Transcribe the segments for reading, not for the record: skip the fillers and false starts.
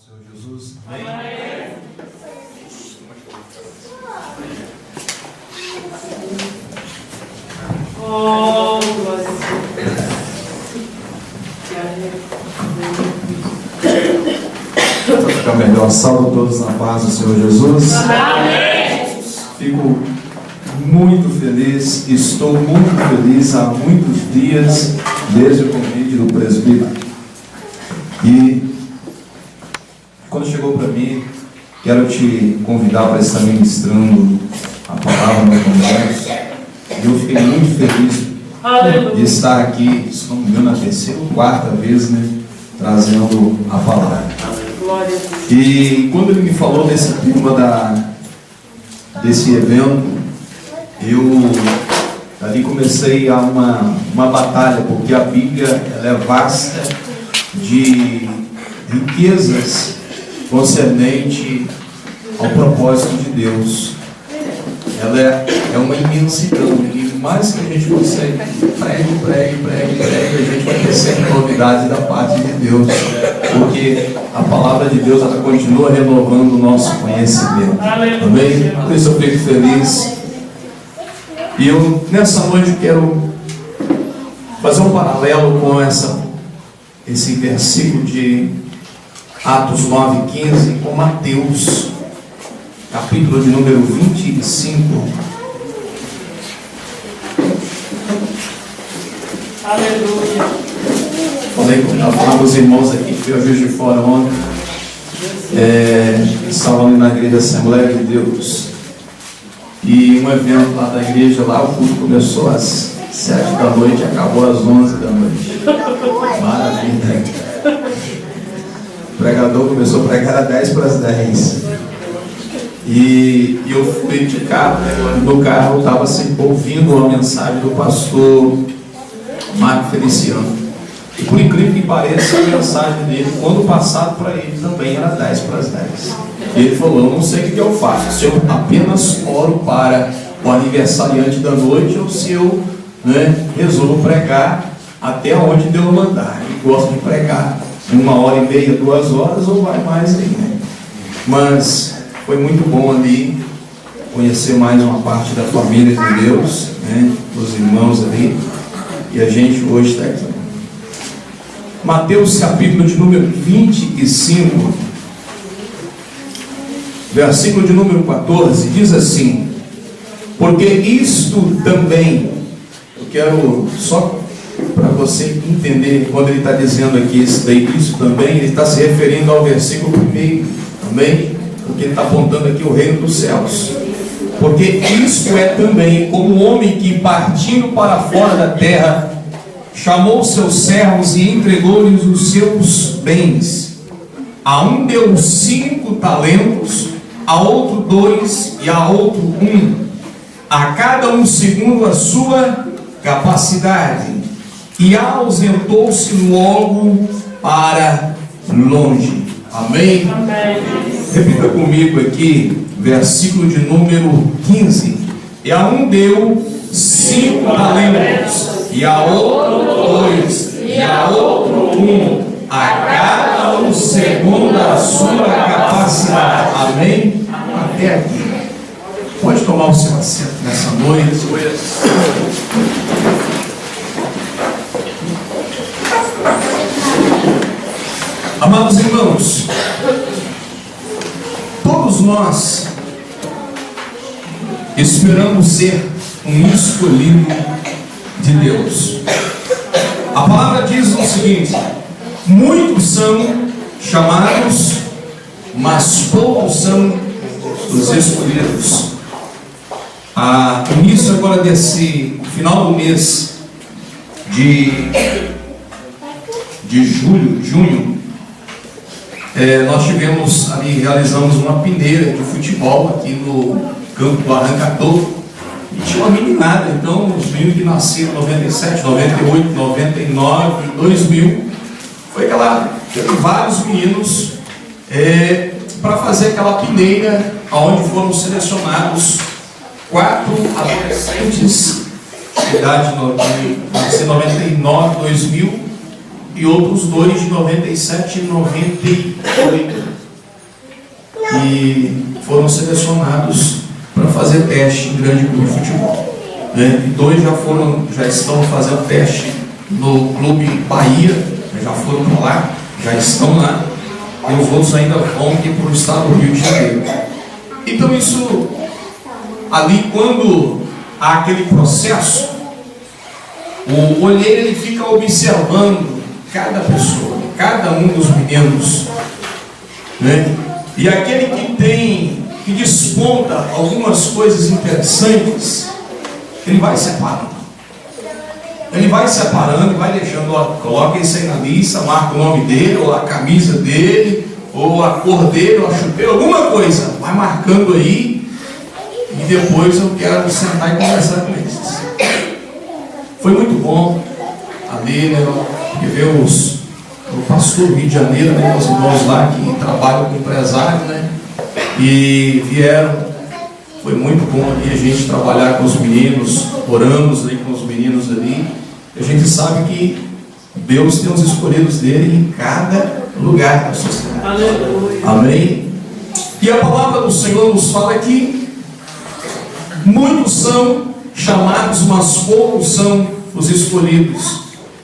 Senhor Jesus. Amém. Oh, glória Para ficar melhor, salve todos na paz do Senhor Jesus. Amém. Fico muito feliz, estou muito feliz há muitos dias, desde o convite do presbítero. E quando chegou para mim, quero te convidar para estar ministrando a palavra no congresso. E eu fiquei muito feliz de estar aqui, se não me engano, a terceira ou quarta vez, trazendo a palavra. Glória a Deus. E quando ele me falou desse tema desse evento, eu ali comecei a uma batalha, porque a Bíblia ela é vasta de riquezas concernente ao propósito de Deus. Ela é uma imensidão, e mais que a gente consegue, pregue, a gente vai ter sempre novidade da parte de Deus, porque a palavra de Deus ela continua renovando o nosso conhecimento. Amém? Por isso eu fico feliz. E eu nessa noite quero fazer um paralelo com esse versículo de Atos 9:15 com Mateus, capítulo de número 25. Aleluia. Falei com os irmãos aqui que eu Juiz de Fora ontem, estavam ali na igreja Assembleia de Deus, e um evento lá da igreja, lá o culto começou às 7 da noite e acabou às 11 da noite. Maravilha. O pregador começou a pregar às 10 para as 10. E eu fui de carro, no carro eu estava assim, ouvindo uma mensagem do pastor Marco Feliciano. E por incrível que pareça, a mensagem dele, quando passado para ele, também era 10 para as 10. E ele falou: eu não sei o que eu faço, se eu apenas oro para o aniversariante da noite ou se eu resolvo pregar até onde Deus mandar. Ele gosta de pregar 1h30, 2 horas ou vai mais aí, Mas foi muito bom ali conhecer mais uma parte da família de Deus, os irmãos ali, e a gente hoje está aqui. Mateus capítulo de número 25, versículo de número 14, diz assim: porque isto também, eu quero só para você entender, quando ele está dizendo aqui isso também, ele está se referindo ao versículo 1 também, porque ele está apontando aqui o reino dos céus. Porque isto é também como o homem que, partindo para fora da terra, chamou seus servos e entregou-lhes os seus bens. A um deu 5 talentos, a outro 2 e a outro 1, a cada um segundo a sua capacidade, e ausentou-se logo para longe. Amém? Amém. Repita comigo aqui, versículo de número 15. E a um deu 5 talentos, e a outro 2, e a outro 1, a cada um segundo a sua capacidade. Amém? Até aqui. Pode tomar o seu assento nessa noite. Amados irmãos, todos nós esperamos ser um escolhido de Deus. A palavra diz o seguinte: muitos são chamados, mas poucos são os escolhidos. Início agora desse final do mês de junho, nós tivemos ali, realizamos uma peneira de futebol aqui no campo do Arrancador, e tinha uma meninada. Então os meninos que nasceram em 97, 98, 99, 2000, teve vários meninos para fazer aquela peneira, onde foram selecionados 4 adolescentes de idade de 99, 2000, e outros 2 de 97 e 98. e foram selecionados para fazer teste em grande clube de futebol, né? E 2 já estão fazendo teste no Clube Bahia, já foram para lá, já estão lá, e os outros ainda vão ir para o estado do Rio de Janeiro. Então isso, ali quando há aquele processo, o olheiro ele fica observando cada pessoa, cada um dos meninos, né? E aquele que desponta algumas coisas interessantes, ele vai separando. Ele vai separando e vai deixando, ó, coloca isso aí na lista, marca o nome dele, ou a camisa dele, ou a cor dele, ou a chuteira, alguma coisa, vai marcando aí, e depois eu quero sentar e conversar com eles. Foi muito bom ali, né, ver o pastor do Rio de Janeiro, né, os irmãos lá que trabalham com empresário, né, e vieram. Foi muito bom ali a gente trabalhar com os meninos, oramos ali com os meninos ali. A gente sabe que Deus tem os escolhidos dele em cada lugar da sociedade. Aleluia. Amém? E a palavra do Senhor nos fala que muitos são chamados, mas poucos são os escolhidos.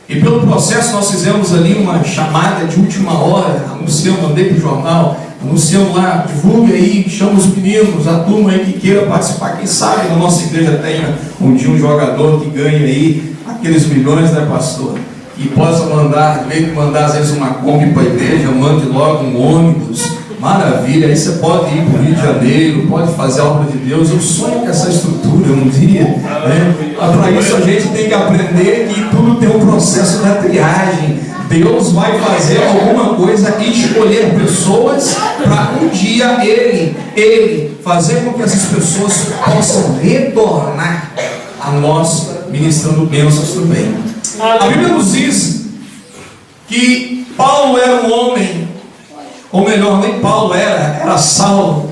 E pelo processo nós fizemos ali uma chamada de última hora, anunciamos, mandei para o jornal, anunciamos lá, divulgue aí, chama os meninos, a turma aí que queira participar. Quem sabe na nossa igreja tenha um dia um jogador que ganhe aí aqueles milhões, né, pastor? E possa mandar, em vez de mandar às vezes uma Kombi para a igreja, mande logo um ônibus. Maravilha, aí você pode ir para o Rio de Janeiro, pode fazer a obra de Deus. Eu sonho com essa estrutura um dia, né? Para isso a gente tem que aprender que tudo tem um processo da triagem. Deus vai fazer alguma coisa e escolher pessoas para um dia Ele fazer com que essas pessoas possam retornar a nós, ministrando bênçãos também. A Bíblia nos diz que Paulo era um homem, ou melhor, nem Paulo era Saulo,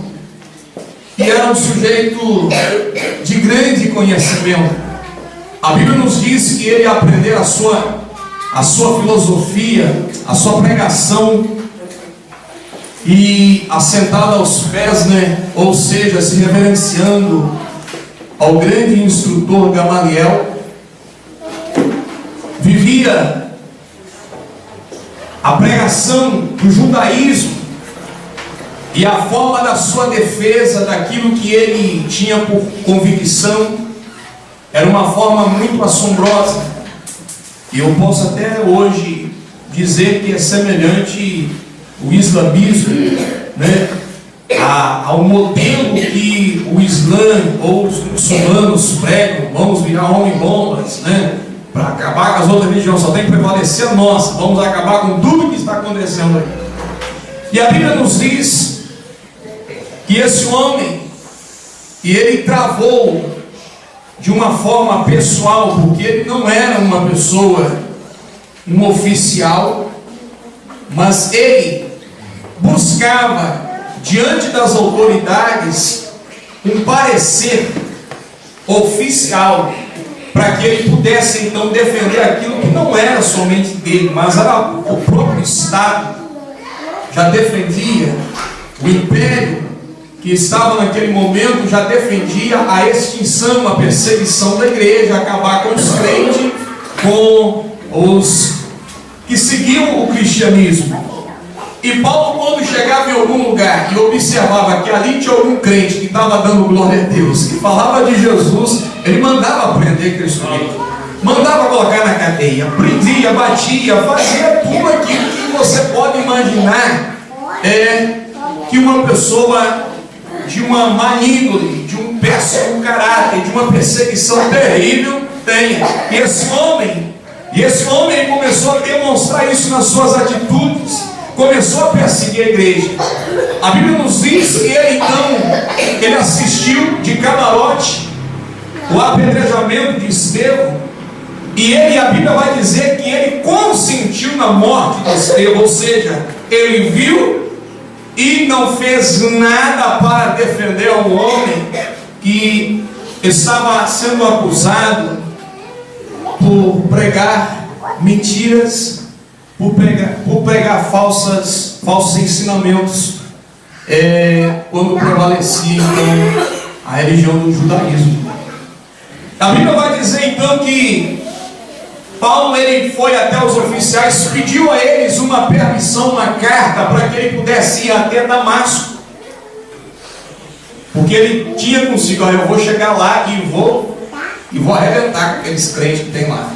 e era um sujeito de grande conhecimento. A Bíblia nos diz que ele aprendeu a sua filosofia, a sua pregação, e assentado aos pés, né? Ou seja, se reverenciando ao grande instrutor Gamaliel, vivia a pregação do judaísmo e a forma da sua defesa daquilo que ele tinha por convicção era uma forma muito assombrosa. E eu posso até hoje dizer que é semelhante o islamismo, né, ao modelo que o Islã ou os muçulmanos pregam. Vamos virar homem-bombas, né, para acabar com as outras religiões, só tem que prevalecer a nossa. Vamos acabar com tudo que está acontecendo aqui. E a Bíblia nos diz que esse homem, e ele travou de uma forma pessoal, porque ele não era uma pessoa, um oficial, mas ele buscava diante das autoridades um parecer oficial, para que ele pudesse então defender aquilo que não era somente dele, mas era o próprio Estado. Já defendia o império que estava naquele momento, já defendia a extinção, a perseguição da igreja, acabar com os crentes, com os que seguiam o cristianismo. E Paulo, quando chegava em algum lugar e observava que ali tinha algum crente que estava dando glória a Deus, que falava de Jesus, ele mandava prender aquele sujeito, mandava colocar na cadeia, prendia, batia, fazia tudo aquilo que você pode imaginar que uma pessoa de uma má índole, de um péssimo caráter, de uma perseguição terrível tenha. E esse homem começou a demonstrar isso nas suas atitudes, começou a perseguir a igreja. A Bíblia nos diz que ele assistiu de camarote o apedrejamento de Estevão, e a Bíblia vai dizer que ele consentiu na morte de Estevão, ou seja, ele viu e não fez nada para defender um homem que estava sendo acusado por pregar mentiras, por pregar falsos ensinamentos. quando prevalecia então a religião do judaísmo. A Bíblia vai dizer então que Paulo ele foi até os oficiais, pediu a eles uma permissão, uma carta para que ele pudesse ir até Damasco, porque ele tinha consigo, eu vou chegar lá e vou arrebentar com aqueles crentes que tem lá.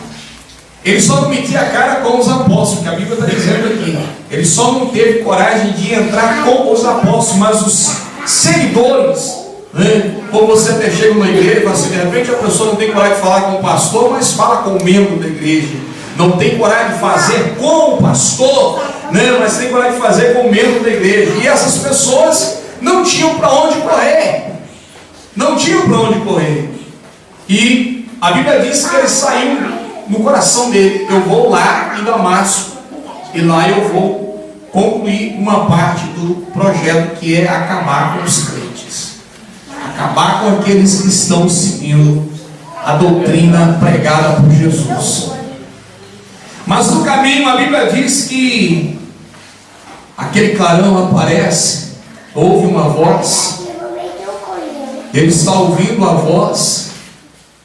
Ele só não metia a cara com os apóstolos, que a Bíblia está dizendo aqui. Ele só não teve coragem de entrar com os apóstolos, mas os seguidores, né? Como você até chega na igreja e fala assim, de repente a pessoa não tem coragem de falar com o pastor, mas fala com o membro da igreja. Não tem coragem de fazer com o pastor, né? Mas tem coragem de fazer com o membro da igreja. E essas pessoas não tinham para onde correr. Não tinham para onde correr. E a Bíblia diz que ele saiu no coração dele, eu vou lá em Damasco, e lá eu vou concluir uma parte do projeto, que é acabar com os crentes, acabar com aqueles que estão seguindo a doutrina pregada por Jesus. Mas no caminho a Bíblia diz que aquele clarão aparece, ouve uma voz, ele está ouvindo a voz.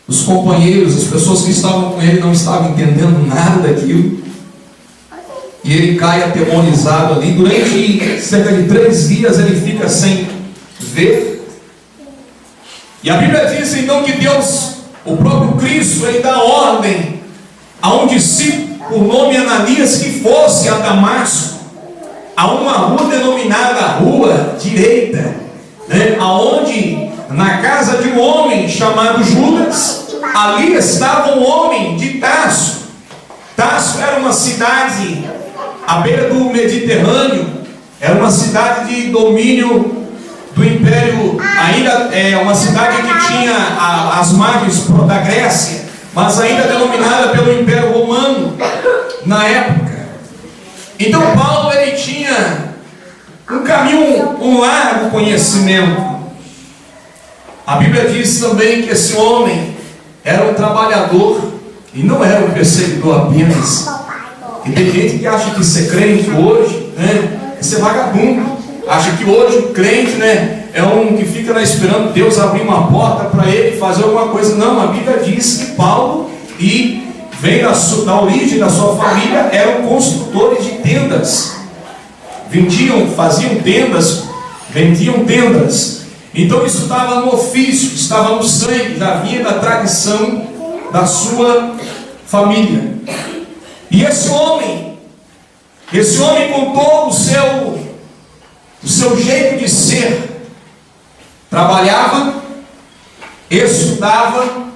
Os companheiros, as pessoas que estavam com ele não estavam entendendo nada daquilo. E ele cai atemorizado ali. Durante cerca de 3 dias ele fica sem ver. E a Bíblia diz então que Deus, o próprio Cristo, ele dá ordem a um discípulo por nome Ananias que fosse a Damasco, a uma rua denominada Rua Direita, né? Aonde na casa de um homem chamado Judas, ali estava um homem de Tarso. Tarso era uma cidade à beira do Mediterrâneo, era uma cidade de domínio do Império, ainda é uma cidade que tinha as margens da Grécia, mas ainda denominada pelo Império Romano na época. Então Paulo ele tinha um caminho, um largo conhecimento. A Bíblia diz também que esse homem era um trabalhador e não era um perseguidor apenas. E tem gente que acha que ser crente hoje, né, é ser vagabundo. Acha que hoje o crente, né, é um que fica esperando Deus abrir uma porta para ele fazer alguma coisa. Não, a Bíblia diz que Paulo e vem da origem da sua família, eram construtores de tendas. Faziam tendas, vendiam tendas. Então isso estava no ofício, estava no sangue, já vinha da tradição da sua família. E esse homem com todo o seu jeito de ser, trabalhava, estudava,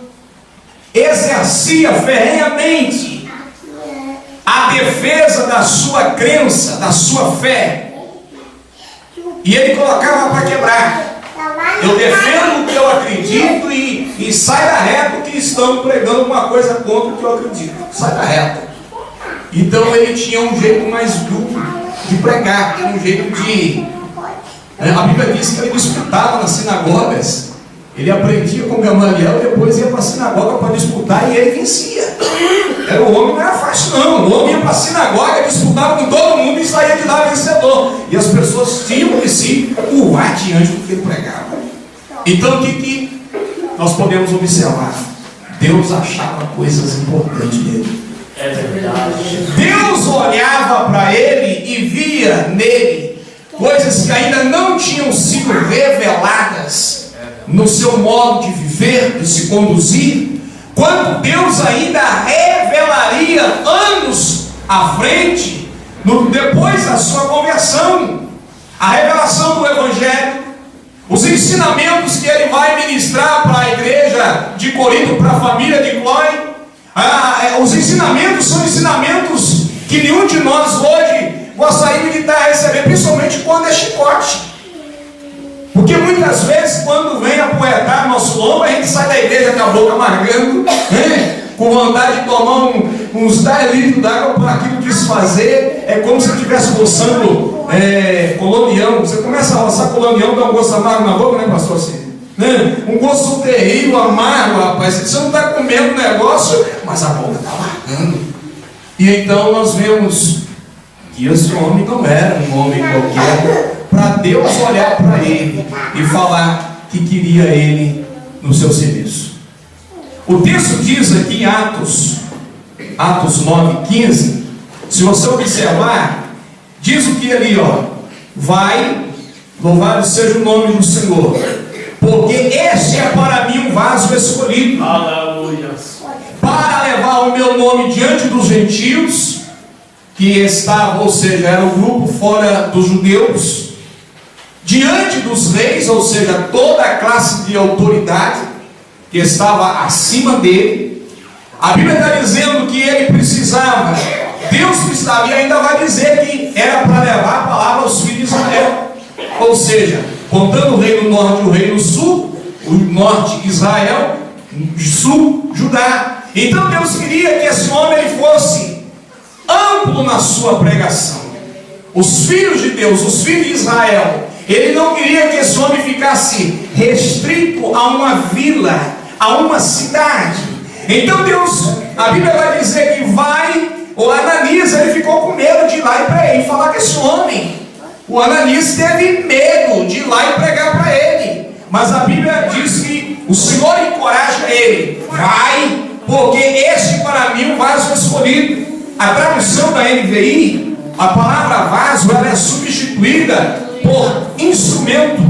exercia ferrenhamente a defesa da sua crença, da sua fé. E ele colocava para quebrar. Eu defendo o que eu acredito e sai da reta que estão pregando uma coisa contra o que eu acredito. Sai da reta. Então ele tinha um jeito mais duro de pregar, tinha um jeito de... A Bíblia diz que ele disputava nas sinagogas. Ele aprendia com Gamaliel, depois ia para a sinagoga para disputar e ele vencia. Era o homem, não era fácil não. O homem ia para a sinagoga, disputava com todo mundo e saía de lá vencedor. E as pessoas tinham que se curvar diante do que ele pregava. Então o que nós podemos observar? Deus achava coisas importantes nele. É verdade. Deus olhava para ele e via nele coisas que ainda não tinham sido reveladas no seu modo de viver, de se conduzir, quando Deus ainda revelaria anos à frente, depois da sua conversão, a revelação do Evangelho, os ensinamentos que ele vai ministrar para a igreja de Corinto, para a família de Clói. Os ensinamentos são ensinamentos que nenhum de nós hoje gostaria de estar recebendo, principalmente quando é chicote. Porque muitas vezes, quando vem apoetar nosso ombro, a gente sai da igreja com a boca amargando, né? Com vontade de tomar uns 10 litros d'água para aquilo desfazer. É como se estivesse roçando colonião. Você começa a roçar colonião, dá um gosto amargo na boca, né, pastor? Assim, né? Um gosto terrível, amargo, rapaz. Você não está comendo o negócio, mas a boca está amargando. E então nós vemos que esse homem não era um homem qualquer. para Deus olhar para ele e falar que queria ele no seu serviço. O texto diz aqui em Atos 9:15, se você observar, diz o que ali, vai, louvado seja o nome do Senhor, porque este é para mim um vaso escolhido, Aleluia, para levar o meu nome diante dos gentios, que estavam, ou seja, era um grupo fora dos judeus, diante dos reis, ou seja, toda a classe de autoridade que estava acima dele. A Bíblia está dizendo que ele precisava, Deus precisava, e ainda vai dizer que era para levar a palavra aos filhos de Israel, ou seja, contando o reino norte e o reino sul, o norte Israel, sul Judá. Então Deus queria que esse homem ele fosse amplo na sua pregação. Os filhos de Deus, os filhos de Israel, ele não queria que esse homem ficasse restrito a uma vila, a uma cidade. Então Deus, a Bíblia vai dizer que o Ananias, ele ficou com medo de ir lá e para ele falar com esse homem. O Ananias teve medo de ir lá e pregar para ele. Mas a Bíblia diz que o Senhor encoraja ele. Vai, porque este para mim é um vaso escolhido. A tradução da NVI, a palavra vaso, ela é substituída por instrumento.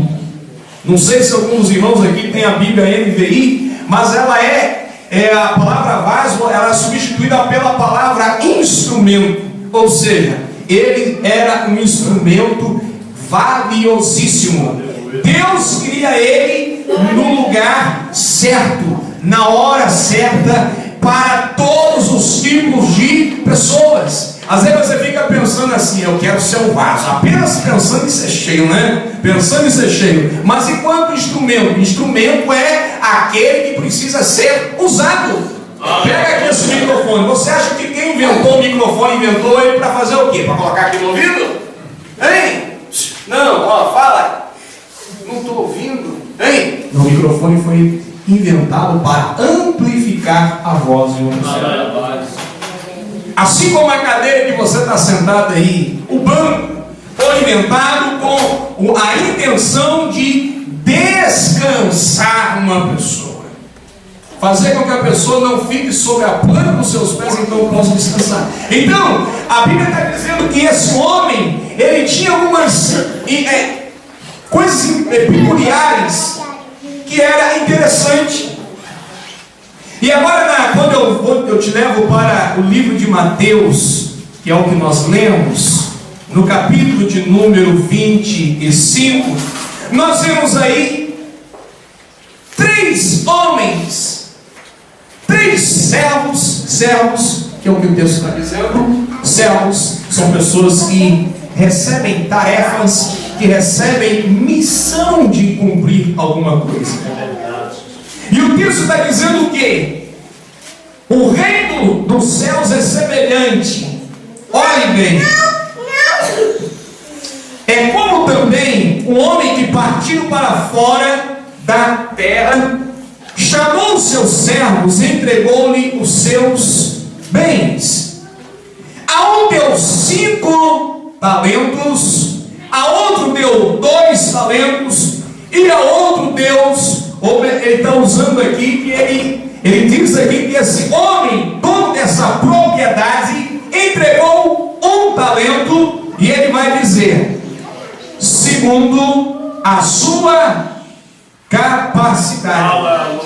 Não sei se alguns irmãos aqui têm a Bíblia NVI, mas ela a palavra vaso, ela é substituída pela palavra instrumento. Ou seja, ele era um instrumento valiosíssimo. Deus queria ele no lugar certo, na hora certa, para todos os tipos de pessoas. Às vezes você fica pensando assim, eu quero ser um vaso, apenas pensando em ser cheio, né? Pensando em ser cheio. Mas enquanto instrumento? Instrumento é aquele que precisa ser usado. Pega aqui esse microfone. Você acha que quem inventou o microfone, inventou ele para fazer o quê? Para colocar aqui no ouvido? Hein? Não, fala. Não estou ouvindo. Hein? O microfone foi inventado para amplificar a voz de uma pessoa. Assim como a cadeira que você está sentado aí, o banco foi inventado com a intenção de descansar uma pessoa, fazer com que a pessoa não fique sobre a planta dos seus pés, então possa descansar. Então, a Bíblia está dizendo que esse homem, ele tinha algumas coisas peculiares que era interessante. E agora, quando eu te levo para o livro de Mateus, que é o que nós lemos, no capítulo de número 25, nós vemos aí 3 homens, 3 servos, que é o que o texto está dizendo. Servos são pessoas que recebem tarefas, que recebem missão de cumprir alguma coisa. E o texto está dizendo que o reino dos céus é semelhante, olhem bem, é como também um homem que partiu para fora da terra, chamou os seus servos e entregou-lhe os seus bens. A um deu 5 talentos, a outro deu 2 talentos, e a outro deu... Ele está usando aqui que ele diz aqui que esse homem, dono dessa propriedade, entregou 1 talento, e ele vai dizer, segundo a sua capacidade.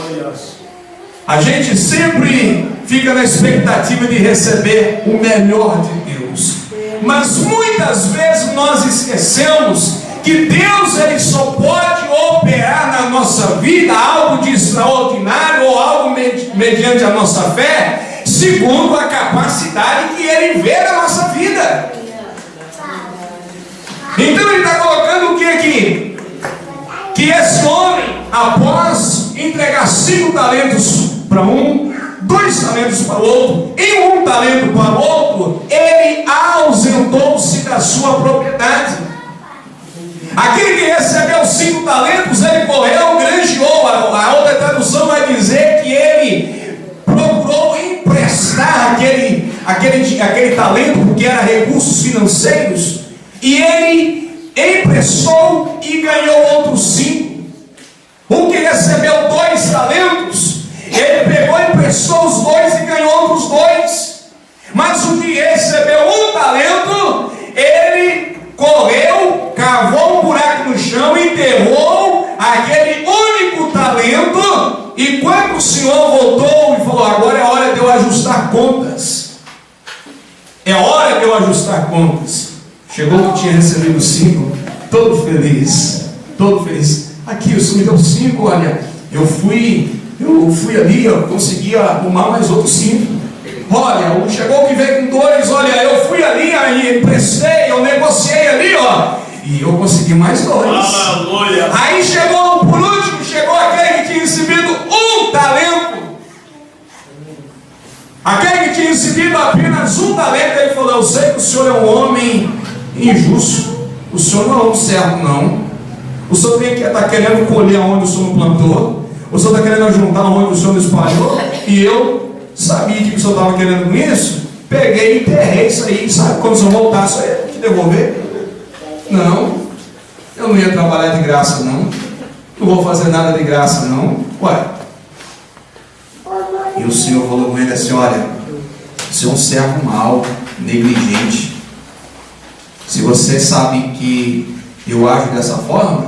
A gente sempre fica na expectativa de receber o melhor de Deus, mas muitas vezes nós esquecemos que Deus ele só pode operar na nossa vida algo de extraordinário ou algo mediante a nossa fé, segundo a capacidade que Ele vê na nossa vida. Então ele está colocando o que aqui? Que esse homem, após entregar 5 talentos para um, 2 talentos para o outro e 1 talento para o outro, ele ausentou-se da sua propriedade. Aquele que recebeu 5 talentos, ele correu, granjeou. A outra tradução vai dizer que ele procurou emprestar aquele talento, porque era recursos financeiros, e ele emprestou e ganhou outros 5. O que recebeu 2 talentos, ele pegou, emprestou os 2 e ganhou outros 2. Mas o que recebeu 1 talento, ele correu, cavou um buraco no chão, enterrou aquele único talento. E quando o Senhor voltou e falou: agora é hora de eu ajustar contas, é hora de eu ajustar contas, chegou o que tinha recebido 5, todo feliz, todo feliz. Aqui, o Senhor me deu 5, olha, eu fui ali, eu consegui arrumar mais outros 5. Olha, chegou que veio com 2, olha, eu fui ali, aí emprestei, eu negociei ali, ó, e eu consegui mais 2. Aleluia. Aí chegou, por último, chegou aquele que tinha recebido 1 talento. Aquele que tinha recebido apenas 1 talento, ele falou: eu sei que o senhor é um homem injusto, o senhor não é um servo, não. O senhor está querendo colher onde o senhor não plantou, o senhor está querendo juntar onde o senhor não espalhou, e eu sabia que o senhor estava querendo com isso, peguei e enterrei isso aí, sabe? Quando o senhor voltasse, eu ia te devolver. Não, eu não ia trabalhar de graça, não vou fazer nada de graça, não. Ué. E o Senhor falou com ele assim: olha, você é um servo mau, negligente. Se você sabe que eu ajo dessa forma,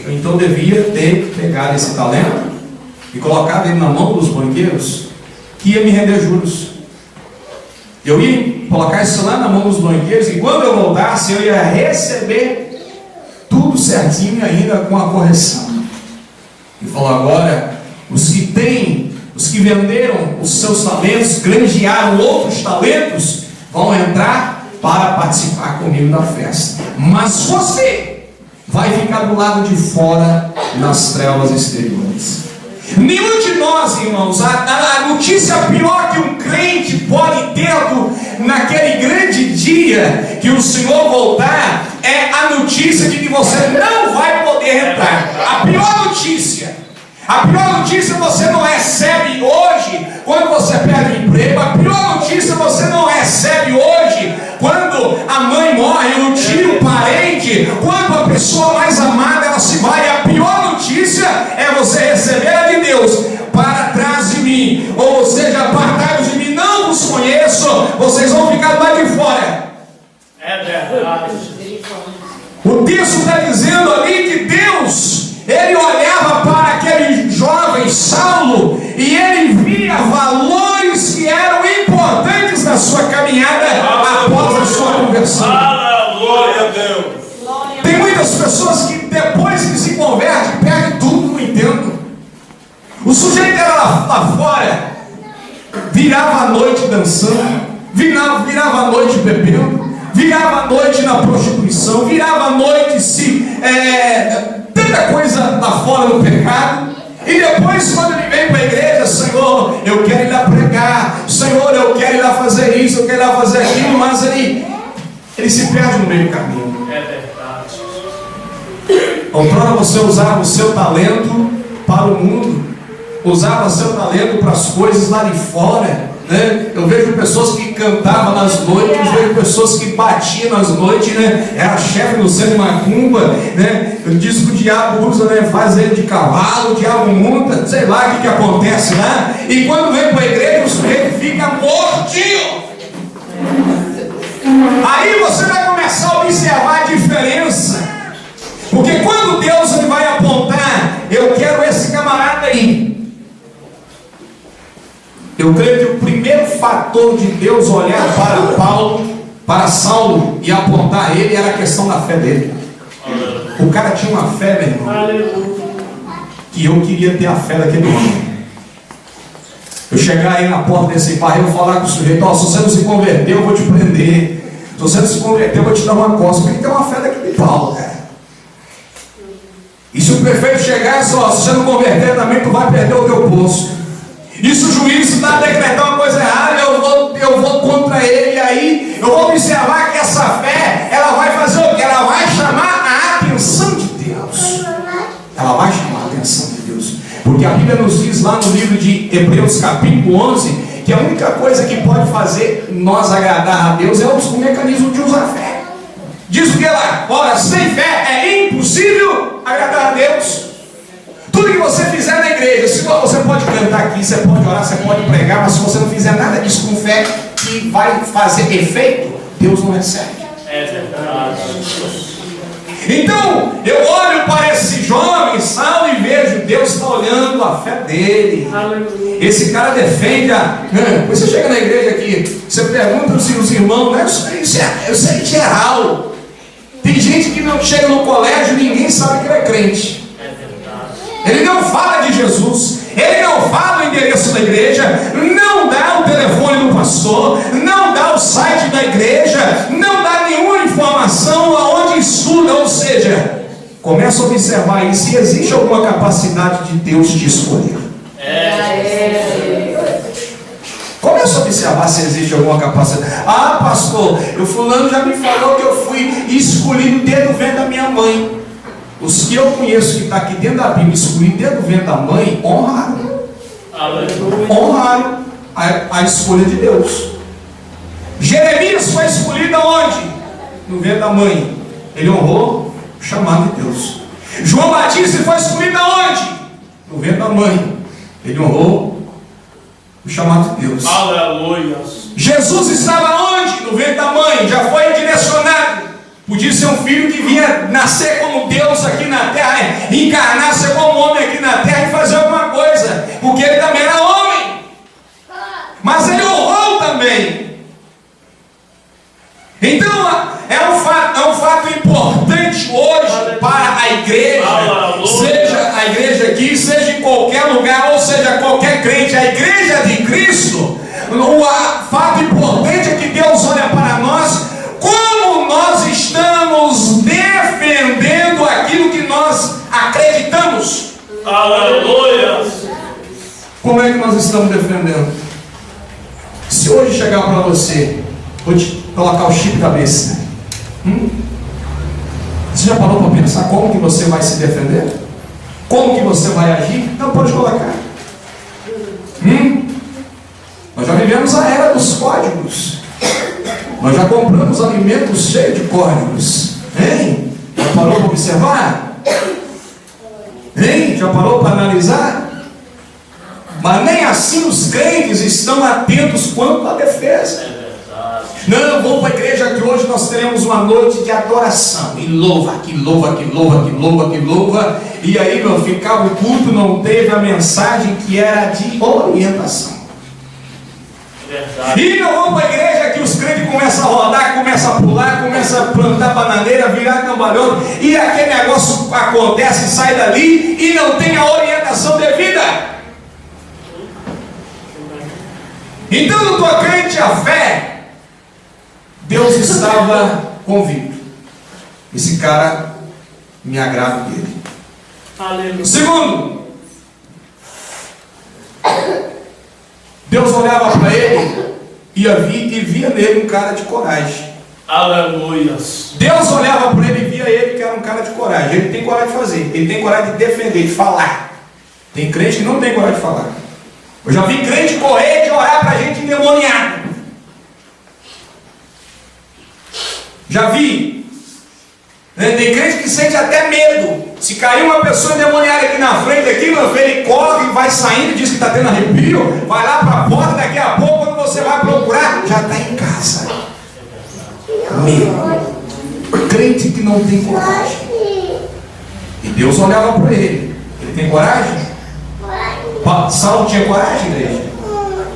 então devia ter pegado esse talento e colocado ele na mão dos banqueiros, que ia me render juros. Eu ia colocar isso lá na mão dos banqueiros, e quando eu voltasse, eu ia receber tudo certinho, ainda com a correção. E falou: agora, os que venderam os seus talentos, granjearam outros talentos, vão entrar para participar comigo da festa. Mas você vai ficar do lado de fora, nas trevas exteriores. Nenhum de nós, irmãos, a notícia pior que um crente pode ter naquele grande dia que o Senhor voltar, é a notícia de que você não vai poder entrar. A pior notícia você não recebe hoje quando você perde o emprego. A pior notícia você não recebe hoje quando a mãe morre, o tio, o parente, quando a pessoa mais amada ela se vai. A pior notícia é você receber a de Deus: para trás de mim, ou seja, apartados de mim, não vos conheço, vocês vão ficar lá de fora. É verdade. O texto está dizendo ali que Deus, ele olhava para aquele jovem Saulo e ele via valores que eram importantes na sua caminhada após a sua conversão. Aleluia, Deus. Tem muitas pessoas que depois que se convertem, perdem tudo, não entendo. O sujeito era lá fora, virava a noite dançando, virava a noite bebendo, virava a noite na prostituição, virava a noite tanta coisa lá fora no pecado. E depois, quando ele vem para a igreja: Senhor, eu quero ir lá pregar, Senhor, eu quero ir lá fazer isso, eu quero ir lá fazer aquilo, mas ele se perde no meio do caminho. É verdade. Outrora você usava o seu talento para o mundo, usava o seu talento para as coisas lá de fora, né? Eu vejo pessoas que cantavam nas noites, vejo pessoas que batiam nas noites, né? Era chefe do centro de macumba, né? Diz que o diabo usa, né? Faz ele de cavalo, o diabo monta, sei lá o que acontece lá. E quando vem para a igreja, o sujeito fica mortinho. Aí você vai começar a observar a diferença, porque quando Deus ele vai apontar: eu quero esse camarada aí. Eu creio que o primeiro fator de Deus olhar para Saulo e apontar ele era a questão da fé dele. O cara tinha uma fé, meu irmão, que eu queria ter a fé daquele homem. Eu chegar aí na porta desse bairro e falar com o sujeito: ó, se você não se converter, eu vou te prender. Se você não se converter, eu vou te dar uma costa. Porque tem uma fé daquele Paulo, cara. E se o prefeito chegar e dizer: ó, se você não converter também, tu vai perder o teu posto. E se o juiz está a decretar uma coisa errada, eu vou contra ele. E aí eu vou observar que essa fé, ela vai fazer o quê? Ela vai chamar a atenção de Deus. Ela vai chamar a atenção de Deus. Porque a Bíblia nos diz lá no livro de Hebreus capítulo 11, que a única coisa que pode fazer nós agradar a Deus é o mecanismo de usar a fé. Diz o que lá? Ora, sem fé é impossível agradar a Deus. Tudo que você fizer na igreja, se você pode cantar aqui, você pode orar, você pode pregar, mas se você não fizer nada disso com fé que vai fazer efeito, Deus não recebe. É verdade. Então, eu olho para esse jovem Saulo e vejo, Deus está olhando a fé dele. Aleluia. Esse cara defende a. Você chega na igreja aqui, você pergunta se os irmãos, né? Eu sei em geral. Tem gente que não chega no colégio e ninguém sabe que ele é crente. Ele não fala de Jesus, ele não fala o endereço da igreja, não dá o telefone do pastor, não dá o site da igreja, não dá nenhuma informação aonde estuda, ou seja, começa a observar aí se existe alguma capacidade de Deus te escolher. Começa a observar se existe alguma capacidade. Ah, pastor, o fulano já me falou que eu fui escolhido desde o ventre da minha mãe. Os que eu conheço que está aqui dentro da Bíblia, escolhido desde o ventre da mãe, honraram. Honraram a escolha de Deus. Jeremias foi escolhido aonde? No ventre da mãe. Ele honrou o chamado de Deus. João Batista foi escolhido aonde? No ventre da mãe. Ele honrou o chamado de Deus. Aleluia. Jesus estava onde? No ventre da mãe. Já foi direcionado. Podia ser um filho que vinha nascer como Deus aqui na terra, encarnar, ser como homem aqui na terra e fazer alguma coisa, porque ele também era homem. Mas ele honrou também. Então é um fato importante hoje para a igreja, seja a igreja aqui, seja em qualquer lugar, ou seja, qualquer crente, a igreja de Cristo. O fato importante é que Deus olha para nós, como nós estamos defendendo aquilo que nós acreditamos. Aleluia. Como é que nós estamos defendendo? Se hoje chegar para você, vou te colocar o chip cabeça. Você já parou para pensar como que você vai se defender? Como que você vai agir? Não, pode colocar. Nós já vivemos a era dos códigos. Nós já compramos alimentos cheios de códigos. Hein? Já parou para observar? Hein? Já parou para analisar? Mas nem assim os crentes estão atentos quanto à defesa. Não, vou para a igreja que hoje nós teremos uma noite de adoração. E louva, que louva, que louva, que louva, que louva. E aí, meu filho, o culto não teve a mensagem que era de orientação. E não vamos para a igreja que os crentes começam a rodar, começam a pular, começam a plantar bananeira, virar cambalhota, e aquele negócio acontece, sai dali e não tem a orientação devida. Então, no tua crente, a fé, Deus estava convicto. Esse cara me agrada dele. Aleluia. Segundo, Deus olhava para ele e via nele um cara de coragem. Aleluia. Deus olhava para ele e via ele que era um cara de coragem. Ele tem coragem de fazer, ele tem coragem de defender, de falar. Tem crente que não tem coragem de falar. Eu já vi crente correr de orar para gente endemoniada. Já vi. Tem crente que sente até medo. Se cair uma pessoa endemoniada aqui na frente, aqui, meu filho, ele corre, vai saindo, diz que está tendo arrepio, vai lá para a porta, daqui a pouco, quando você vai procurar, já está em casa. Medo. Crente que não tem coragem. E Deus olhava para ele. Ele tem coragem? Saulo tinha coragem, igreja?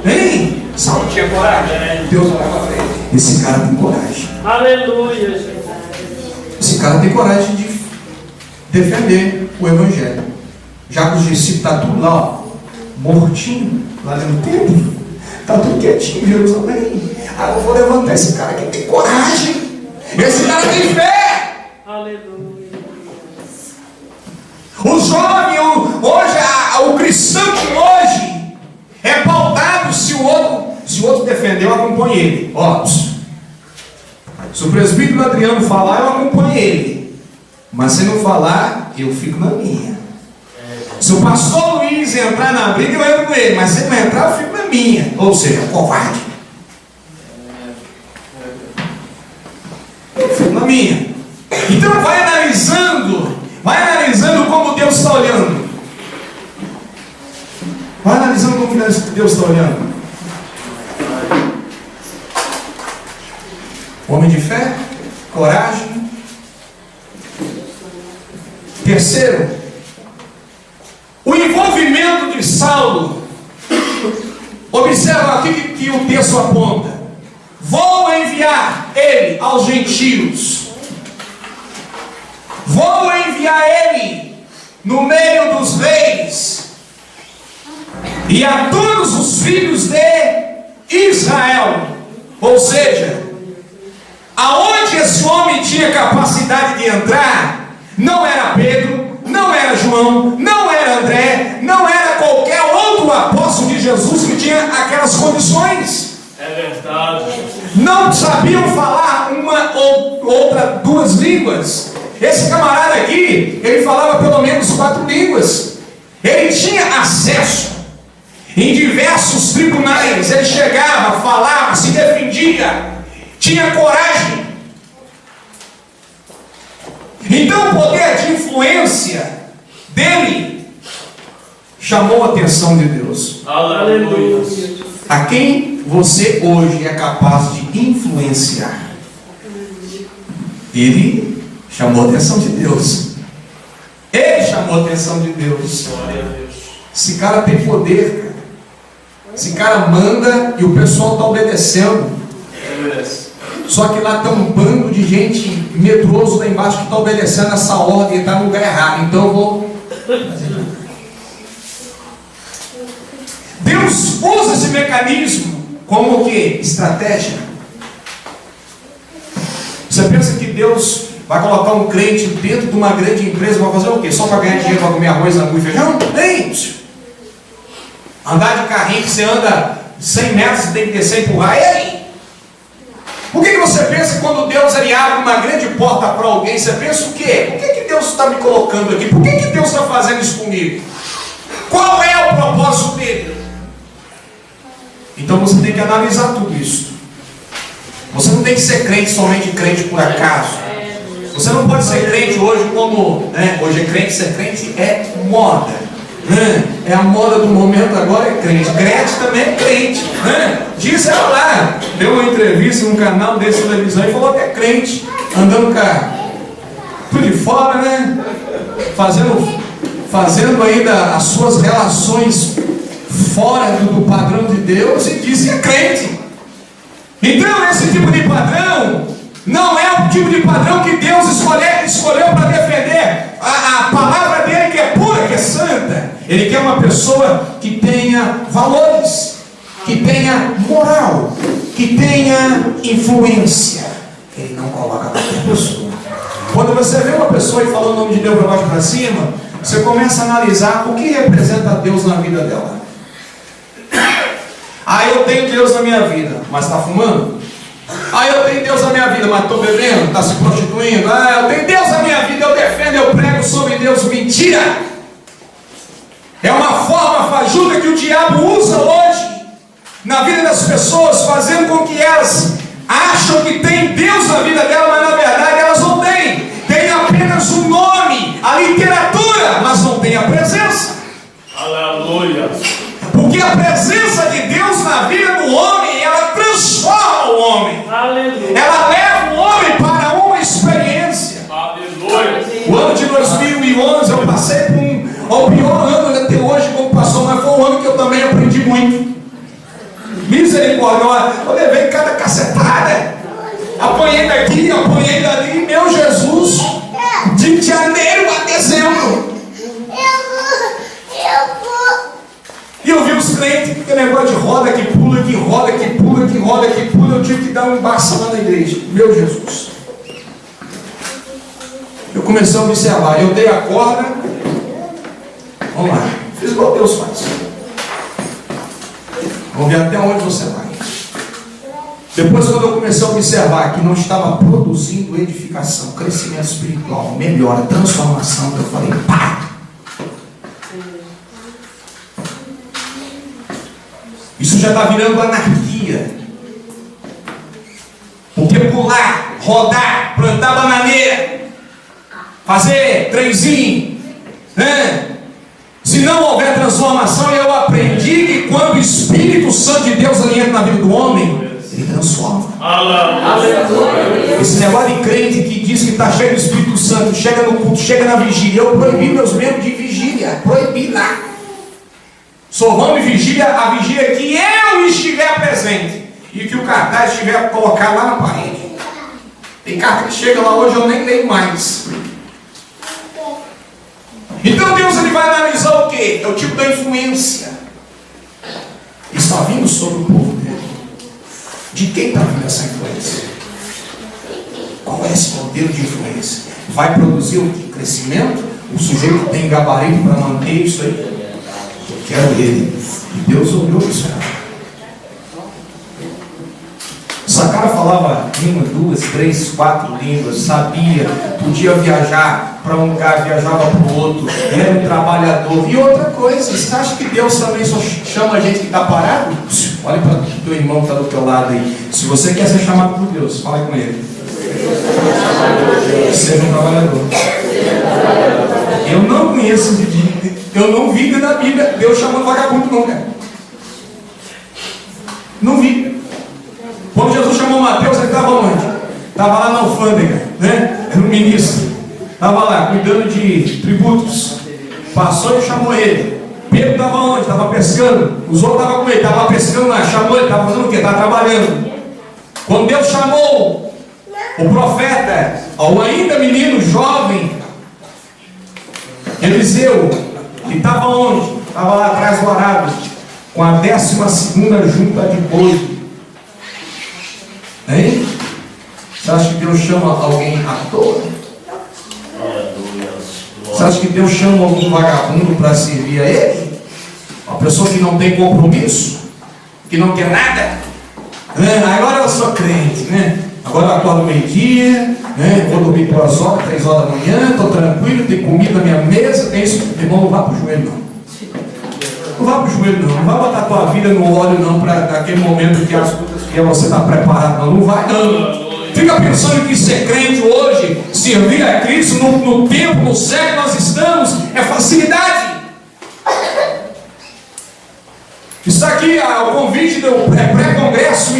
Hein? Saulo tinha coragem? Deus olhava para ele. Esse cara tem coragem. Aleluia, Jesus. Esse cara tem coragem de defender o evangelho. Já que os discípulos estão tudo lá, ó, mortinho, lá dentro do templo, está tudo quietinho em Jerusalém. Ah, eu vou levantar esse cara que tem coragem. Esse cara tem fé. Aleluia. O jovem, hoje, o cristão de hoje é pautado se o outro defender, eu acompanho ele. Ó, se o presbítero Adriano falar, eu acompanho ele. Mas se não falar, eu fico na minha. Se o pastor Luiz entrar na briga, eu entro com ele. Mas se ele não entrar, eu fico na minha. Ou seja, covarde. Eu fico na culpa minha. Então vai analisando como Deus está olhando. Vai analisando como Deus está olhando. Homem de fé, coragem. Terceiro, o envolvimento de Saulo. Observa aqui que o texto aponta. Vou enviar ele aos gentios. Vou enviar ele no meio dos reis e a todos os filhos de Israel. Ou seja, aonde esse homem tinha capacidade de entrar, não era Pedro, não era João, não era André, não era qualquer outro apóstolo de Jesus que tinha aquelas condições. É verdade. Não sabiam falar uma ou outra, duas línguas. Esse camarada aqui, ele falava pelo menos 4 línguas. Ele tinha acesso em diversos tribunais. Ele chegava, falava, se defendia, tinha coragem. Então o poder de influência dele chamou a atenção de Deus. Aleluia. A quem você hoje é capaz de influenciar? Ele chamou a atenção de Deus. Ele chamou a atenção de Deus. Glória a Deus. Esse cara tem poder, cara. Esse cara manda e o pessoal está obedecendo. Só que lá tem um bando de gente medroso lá embaixo que está obedecendo essa ordem e está no lugar errado. Então eu vou fazer. Deus usa esse mecanismo como o que? Estratégia. Você pensa que Deus vai colocar um crente dentro de uma grande empresa para fazer o quê? Só para ganhar dinheiro, para comer arroz, angu e feijão? Nem. Andar de carrinho que você anda 100 metros, você tem que descer e empurrar. E aí? Por que você pensa que quando Deus ele abre uma grande porta para alguém, você pensa o quê? Por que Deus está me colocando aqui? Por que Deus está fazendo isso comigo? Qual é o propósito dele? Então você tem que analisar tudo isso. Você não tem que ser crente somente crente por acaso. Você não pode ser crente hoje como, né? Hoje é crente, ser crente é moda. É a moda do momento agora, é crente. Crente também é crente. Diz ela lá, deu uma entrevista num canal desse televisão e falou que é crente, andando tudo de fora, né? Fazendo ainda as suas relações fora do padrão de Deus e diz que é crente. Então esse tipo de padrão não é o tipo de padrão que Deus escolheu para defender a palavra dele, que é pura, que é santa. Ele quer uma pessoa que tenha valores, que tenha moral, que tenha influência. Ele não coloca qualquer pessoa. Quando você vê uma pessoa e fala o nome de Deus para baixo para cima, você começa a analisar o que representa Deus na vida dela. Eu tenho Deus na minha vida, mas está fumando? Eu tenho Deus na minha vida, mas estou bebendo, está se prostituindo? Eu tenho Deus na minha vida, eu defendo, eu prego sobre Deus. Mentira! É uma forma fajuta que o diabo usa hoje na vida das pessoas, fazendo com que elas acham que tem Deus na vida dela, mas na verdade elas não têm. Tem apenas o nome, a literatura, mas não tem a presença. Aleluia. Porque a presença de Deus na vida do homem, ela transforma o homem. Aleluia. Ela leva o homem para uma experiência. Aleluia. O ano de 2011 eu passei por o pior ano até hoje como pastor, mas foi um ano que eu também aprendi muito. Misericórdia, eu levei cada cacetada. Apanhei daqui, apanhei dali, meu Jesus, de janeiro a dezembro. E eu vi os crentes, aquele negócio de roda que pula, que roda, que pula, que roda, que pula. Eu tive que dar um embaço lá na igreja. Meu Jesus. Eu comecei a observar. Eu dei a corda. Vamos lá. Fiz igual Deus faz. Vamos ver até onde você vai. Depois, quando eu comecei a observar que não estava produzindo edificação, crescimento espiritual, melhora, transformação, eu falei, pá! Isso já está virando anarquia. Porque pular rodar, plantar bananeira, fazer trenzinho, né? Se não houver transformação, eu aprendi que quando o Espírito Santo de Deus entra na vida do homem, ele transforma. Aleluia. Esse negócio de crente que diz que está cheio do Espírito Santo, chega no culto, chega na vigília. Eu proibi meus membros de vigília, proibi lá. Só vão de vigília a vigília que eu estiver presente e que o cartaz estiver colocado lá na parede. Tem carta que chega lá hoje, eu nem leio mais. Então Deus ele vai analisar o quê? É o tipo da influência que está vindo sobre o povo dele. De quem está vindo essa influência? Qual é esse modelo de influência? Vai produzir o crescimento? O sujeito tem gabarito para manter isso aí? Eu quero ele. E Deus olhou isso. Essa cara falava uma, duas, três, quatro línguas, sabia, podia viajar para um lugar, viajava para o outro, era um trabalhador. E outra coisa, você acha que Deus também só chama a gente que está parado? Olha para o teu irmão que está do teu lado aí. Se você quer ser chamado por Deus, fala com ele. Seja um trabalhador. Eu não conheço, eu não vi na Bíblia Deus chamando vagabundo nunca. Não vi. Quando Jesus chamou Mateus, ele estava onde? Estava lá na alfândega, né? Era um ministro. Estava lá, cuidando de tributos. Passou e chamou ele. Pedro estava onde? Estava pescando. Os outros estavam com ele, estava pescando lá. Chamou ele, estava fazendo o quê? Estava trabalhando. Quando Deus chamou o profeta, ao ainda menino jovem, Eliseu, que estava onde? Estava lá atrás do arado, com a 12ª junta de boi. Hein? Você acha que Deus chama alguém à toa? Você acha que Deus chama algum vagabundo para servir a Ele? Uma pessoa que não tem compromisso, que não quer nada. Agora eu sou crente, né? Agora eu acordo meio-dia, né? Vou dormir 2 horas, 3 horas da manhã, estou tranquilo, tem comida na minha mesa, tem isso. Irmão, não vá para o joelho não. Não vá para o joelho não. Não vai botar a tua vida no óleo não, para aquele momento que as coisas que você está preparado não. Não vai não. Fica pensando que ser crente hoje, servir a Cristo no tempo, no século que nós estamos, é facilidade. Está aqui o convite do pré-congresso,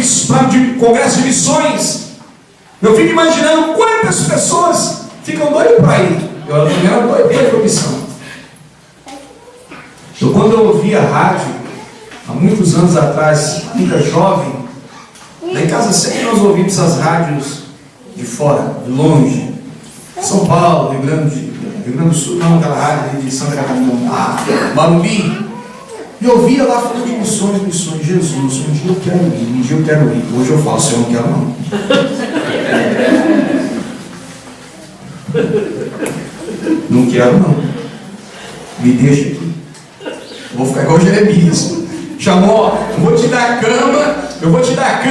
congresso de missões. Eu fico imaginando quantas pessoas ficam doidas para ir. Eu também era doido para a missão. Então, quando eu ouvia rádio, há muitos anos atrás, ainda jovem, lá em casa sempre nós ouvimos as rádios de fora, de longe. São Paulo, Rio Grande do Sul, não, aquela rádio de Santa Catarina, Marumbi. E eu via lá falando de missões, Jesus, um dia eu quero ir, um dia eu quero ir. Hoje eu falo, eu não quero não. Não quero não. Me deixa aqui. Vou ficar igual Jeremias. Chamou, vou te dar cama, eu vou te dar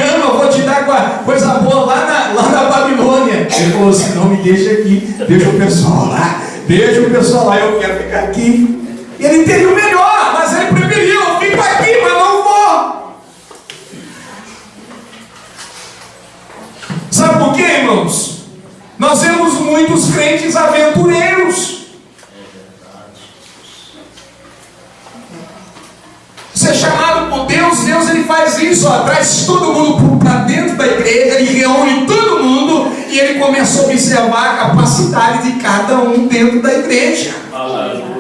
coisa boa lá na Babilônia. Ele falou assim, não me deixa aqui, deixa o pessoal lá, eu quero ficar aqui. E ele teria o melhor, mas ele preferiu, eu fico aqui, mas não vou. Sabe por quê, irmãos? Nós vemos muitos crentes aventureiros. Ser chamado por Deus, Deus ele faz isso, ó, traz todo mundo para dentro da igreja, ele reúne todo mundo e ele começa a observar a capacidade de cada um dentro da igreja. Aleluia.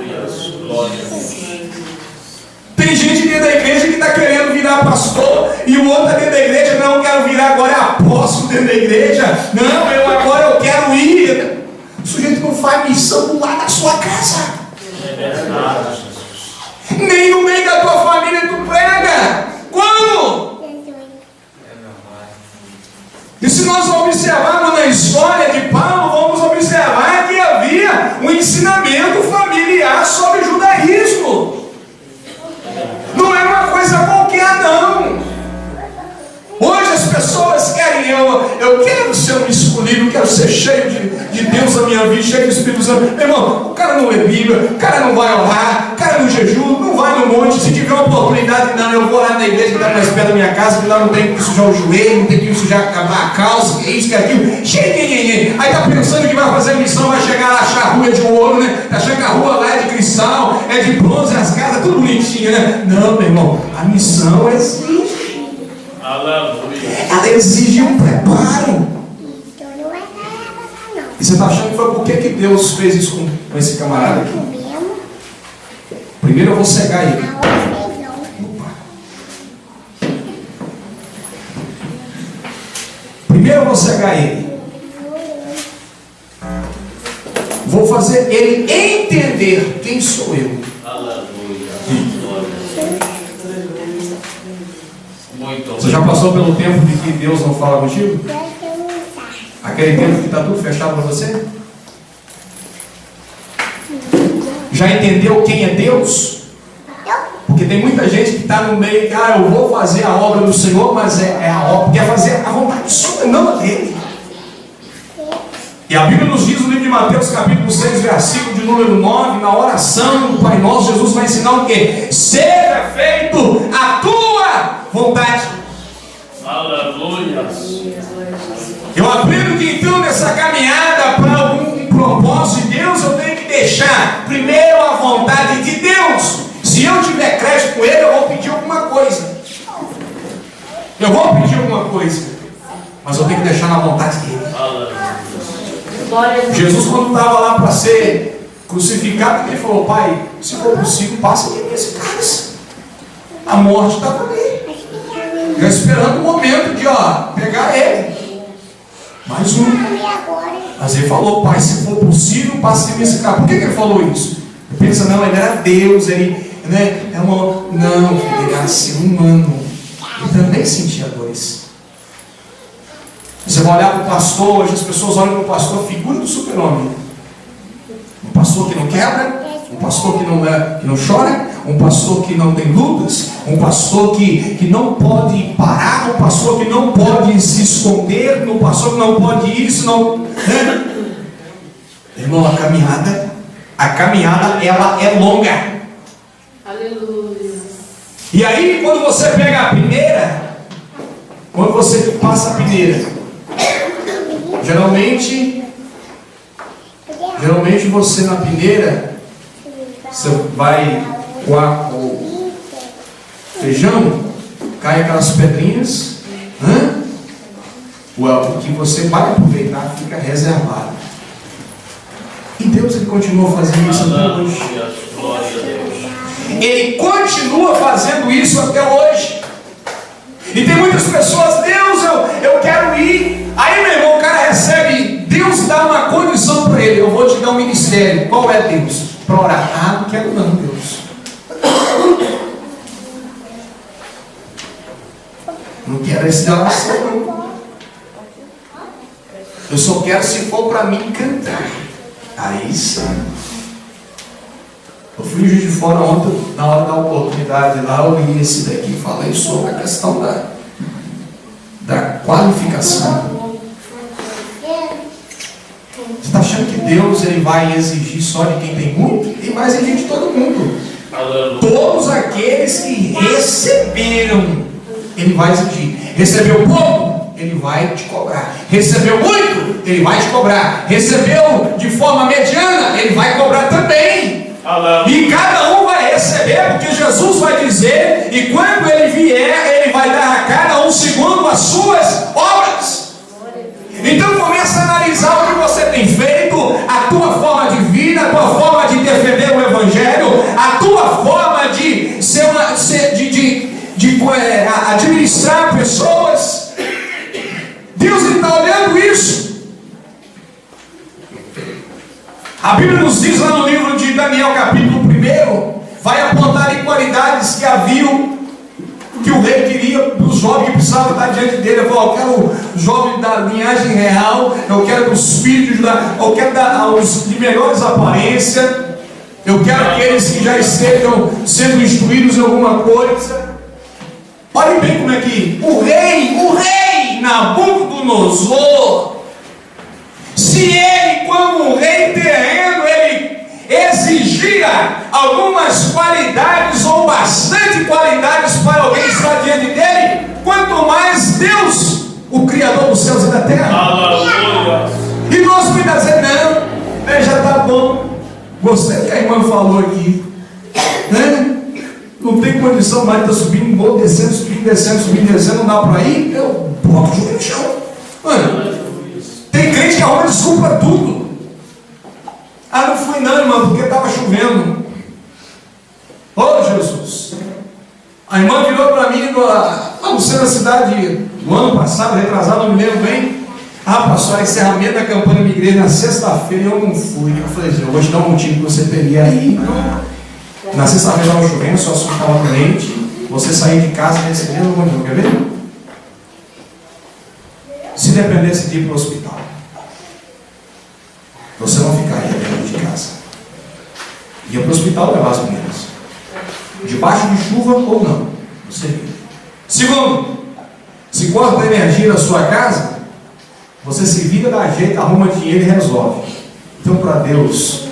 Tem gente dentro da igreja que está querendo virar pastor e o outro dentro da igreja, não, eu quero virar agora apóstolo dentro da igreja, não, agora eu quero ir. O sujeito não faz missão do lado da sua casa. Nem no meio da tua família tu prega. Como? E se nós observarmos na história de Paulo, vamos observar que havia um ensinamento familiar sobre judaísmo. Não é uma coisa qualquer não. Hoje as pessoas querem, eu quero ser um escolhido, eu quero ser cheio de Deus na minha vida, cheio do Espírito Santo. Meu irmão, o cara não lê Bíblia, o cara não vai orar, o cara não jejum, não vai no monte. Se tiver uma oportunidade, não, eu vou lá na igreja que está mais perto da minha casa, que lá não tem que sujar o joelho, não tem que sujar a calça, que é isso, que é aquilo. Aí está pensando que vai fazer missão, vai chegar lá, achar a rua de ouro, né? Tá achando que a rua lá é de cristal, é de bronze, as casas, tudo bonitinho, né? Não, meu irmão, a missão exige. Aleluia. Ela exige um preparo. E você está achando que foi por que Deus fez isso com esse camarada aqui? Primeiro eu vou cegar ele. Opa. Primeiro eu vou cegar ele. Vou fazer ele entender quem sou eu. Aleluia. Muito Você já passou pelo tempo de que Deus não fala contigo? Aquele tempo que está tudo fechado para você? Já entendeu quem é Deus? Porque tem muita gente que está no meio que, eu vou fazer a obra do Senhor, mas é a obra, quer fazer a vontade sua, não a dele. E a Bíblia nos diz no livro de Mateus, capítulo 6, versículo de número 9, na oração do Pai Nosso, Jesus vai ensinar o quê? Seja feito a tua vontade. Aleluia. Eu aprendo que então nessa caminhada para algum propósito de Deus, eu tenho que deixar primeiro a vontade de Deus. Se eu tiver crédito com Ele, eu vou pedir alguma coisa. Eu vou pedir alguma coisa, mas eu tenho que deixar na vontade dele. Jesus, quando estava lá para ser crucificado, ele falou: Pai, se for possível, passa de mim esse cálice. A morte estava ali, já esperando o momento de pegar ele. Mais um. Mas ele falou: Pai, se for possível, passe de mim esse cálice. Por que ele falou isso? Ele pensa: não, ele era Deus, ele, né, não, ele era ser humano. Ele também sentia dores. Você vai olhar para o pastor, hoje as pessoas olham para o pastor, figura do super-homem. Um pastor que não quebra, um pastor que não chora, um pastor que não tem lutas, um pastor que não pode parar, um pastor que não pode se esconder, um pastor que não pode isso, não. Né? Irmão, a caminhada ela é longa. Aleluia. E aí, quando você pega a peneira, quando você passa a peneira, geralmente você na peneira, você vai coar o feijão, cai aquelas pedrinhas, o que você vai aproveitar fica reservado. E Deus, Ele continua fazendo isso até hoje. Glória a Deus. Ele continua fazendo isso até hoje. E tem muitas pessoas: Deus, eu quero ir. Aí, meu irmão, o cara recebe, Deus dá uma condição para ele: eu vou te dar um ministério. Qual é Deus? Para orar. Não quero não, Deus. Não quero esse da oração, não. Eu só quero se for para mim cantar. Aí sim. Eu fui em Juiz de Fora ontem, na hora da oportunidade lá, eu li esse daqui e falei sobre a questão da qualificação. Você está achando que Deus ele vai exigir só de quem tem muito? Ele vai exigir de todo mundo. Aleluia. Todos aqueles que receberam, Ele vai exigir. Recebeu pouco, Ele vai te cobrar. Recebeu muito, Ele vai te cobrar. Recebeu de forma mediana, Ele vai cobrar também. E cada um vai receber, porque Jesus vai dizer, e quando Ele vier, Ele vai dar a cada um segundo as suas obras. Então começa a analisar o que você tem feito, a tua forma de vida, a tua forma de defender o Evangelho, a tua forma de administrar pessoas. Deus está olhando isso. A Bíblia nos diz lá no livro de Daniel, capítulo 1, vai apontar em qualidades que haviam, que o rei queria dos jovens que precisavam estar diante dele. Ele falou: eu quero o jovem da linhagem real, eu quero dos filhos de Judá, eu quero os de melhores aparências, eu quero aqueles que já estejam sendo instruídos em alguma coisa. Olhem bem como é que o rei Nabucodonosor, se ele, como um rei terreno, ele exigia algumas qualidades ou bastante qualidades para alguém estar diante dele, quanto mais Deus, o Criador dos céus e da terra. Aleluia. E nós muitas vezes, não, já está bom. Gostei do que a irmã falou aqui, né? Não tem condição mais de estar subindo, vou descendo, subindo, descendo, não dá para ir, eu boto o joelho no chão. Mano, tem crente que arruma desculpa para tudo. Ah, não fui não, irmão, porque estava chovendo. Oh, Jesus. A irmã virou para mim, não sei, na cidade do ano passado, retrasado, não me lembro bem. Ah, pastor, encerramento da campanha da minha igreja na sexta-feira, eu não fui. Eu falei assim, eu vou te dar um motivo que você teria aí. Na sexta-feira estava chovendo, seu assunto estava doente, você sair de casa nesse mesmo momento, quer ver? Se dependesse de ir para o hospital, você não ficaria dentro de casa. Ia para o hospital levar as meninas. Debaixo de chuva ou não. Você ia. Segundo, se corta a energia da sua casa, você se vira, dá jeito, arruma dinheiro e resolve. Então, para Deus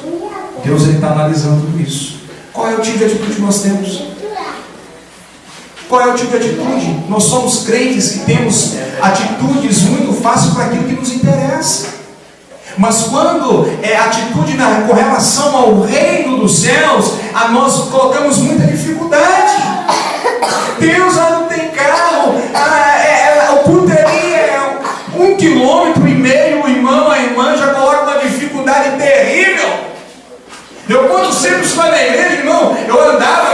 ele está analisando tudo isso. Qual é o tipo de atitude que nós temos? Qual é o tipo de atitude? Nós somos crentes que temos atitudes muito fáceis para aquilo que nos interessa. Mas quando é atitude com relação ao reino dos céus, nós colocamos muita dificuldade. Deus não tem carro, o culto é 1,5 km, o irmão, a irmã já coloca uma dificuldade terrível. Eu, quando sempre estava na igreja, irmão, eu andava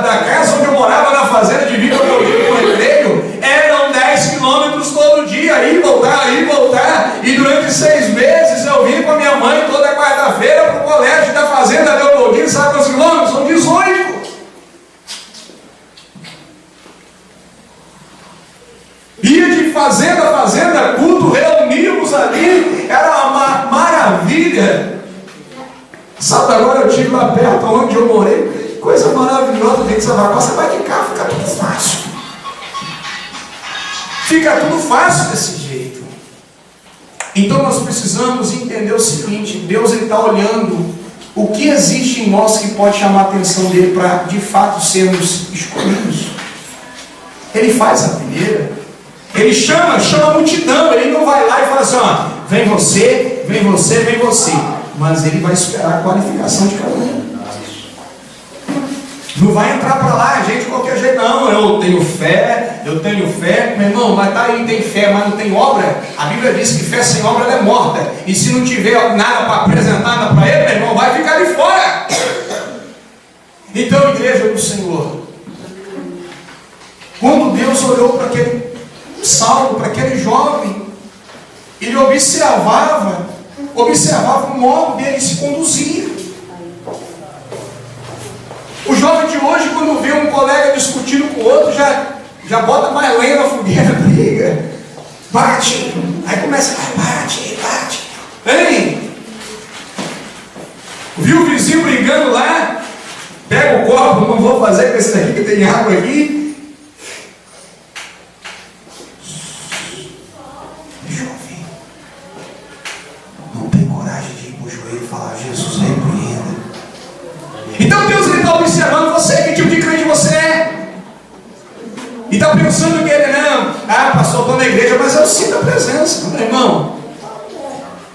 da casa onde eu morava, na fazenda de Viva, com o recreio, eram 10 quilômetros todo dia, ir e voltar, e durante 6 meses eu vim com a minha mãe toda quarta-feira para o colégio da fazenda Leopoldina, sabe quantos quilômetros? São 18. Ia de fazenda a fazenda, culto, reuníamos ali, era uma maravilha. Sabe, agora eu estive lá perto, onde eu morei, que coisa maravilhosa, gente, você vai de carro, fica tudo fácil. Fica tudo fácil desse jeito. Então nós precisamos entender o seguinte: Deus está olhando o que existe em nós que pode chamar a atenção dele para de fato sermos escolhidos. Ele faz a primeira, ele chama a multidão, ele não vai lá e fala assim, ó, vem você, vem você, vem você. Mas ele vai esperar a qualificação de cada um. Não vai entrar para lá, gente, de qualquer jeito, não. Eu tenho fé, meu irmão, mas tá aí, tem fé, mas não tem obra. A Bíblia diz que fé sem obra ela é morta. E se não tiver nada para apresentar para ele, meu irmão, vai ficar de fora. Então, igreja do Senhor, quando Deus olhou para aquele Saulo, para aquele jovem, ele observava o modo dele se conduzir. O jovem de hoje, quando vê um colega discutindo com o outro, já bota mais lenha na fogueira, briga, bate, aí começa, bate, vem. Viu o vizinho brigando lá, pega o copo, não vou fazer com esse daqui que tem água aqui. Jovem, não tem coragem de ir para o joelho e falar, Jesus, repreenda. Então Deus está observando você, que tipo de crente você é. E está pensando que ele não, pastor, estou na igreja, mas eu sinto a presença, meu irmão.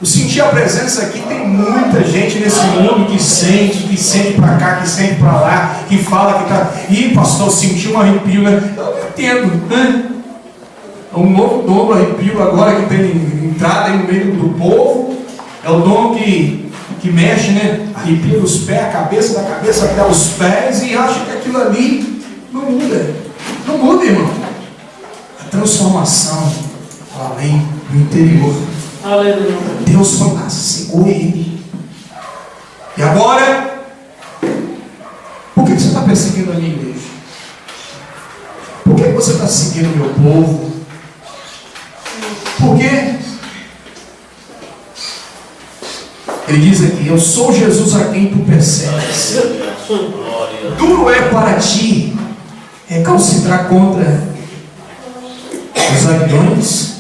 Eu senti a presença aqui, tem muita gente nesse mundo que sente para cá, que sente para lá, que fala que está. Ih, pastor, eu senti um arrepio, né? Eu não entendo, né? É um novo dom do arrepio agora que tem entrada aí no meio do povo. É o dom que mexe, né? Arrepia dos pés, a cabeça, da cabeça até os pés, e acha que aquilo ali não muda. Não muda, irmão. A transformação além do interior. Aleluia. Deus foi lá, cegou ele. E agora, por que você está perseguindo a minha igreja? Por que você está seguindo o meu povo? Por quê? Ele diz aqui, eu sou Jesus a quem tu persegues. Duro é para ti recalcitrar contra os aguilhões.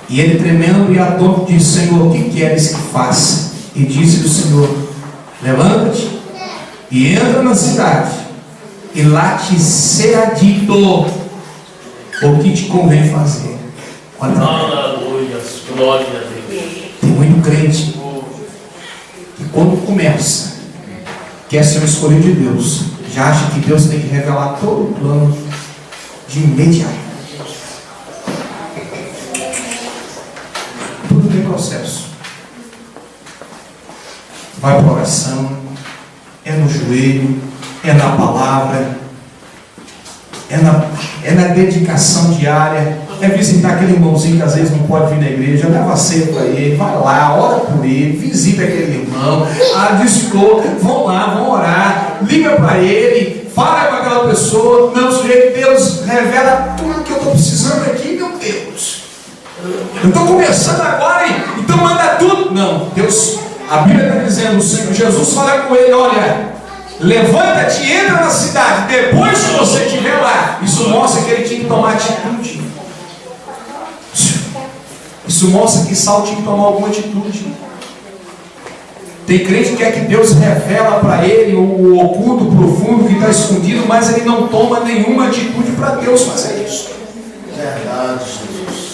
E ele, tremendo e atônito, disse: Senhor, o que queres que faça? E disse o Senhor: levanta-te e entra na cidade, e lá te será dito o que te convém fazer. Olha, Aleluia, glória a Deus. tem muito crente que quando começa, quer ser um escolhido de Deus, já acha que Deus tem que revelar todo o plano de imediato. Tudo tem processo. Vai para a oração, é no joelho, é na palavra, é na dedicação diária, é visitar aquele irmãozinho que às vezes não pode vir na igreja, leva a ceia para ele, vai lá, ora por ele, visita aquele irmão, discipula, vão lá, vão orar, liga para ele, fala com aquela pessoa. Não, sujeito, Deus revela tudo que eu estou precisando aqui, meu Deus. Eu estou começando agora, então manda tudo. Não, Deus, a Bíblia está dizendo, o Senhor Jesus fala com ele: olha, levanta-te e entra na cidade. Depois que você estiver lá, isso mostra que ele tinha que tomar atitude. Isso mostra que Saulo tinha que tomar alguma atitude. Tem crente que quer que Deus revela para ele o oculto, o profundo que está escondido, mas ele não toma nenhuma atitude para Deus fazer isso. Verdade, Jesus.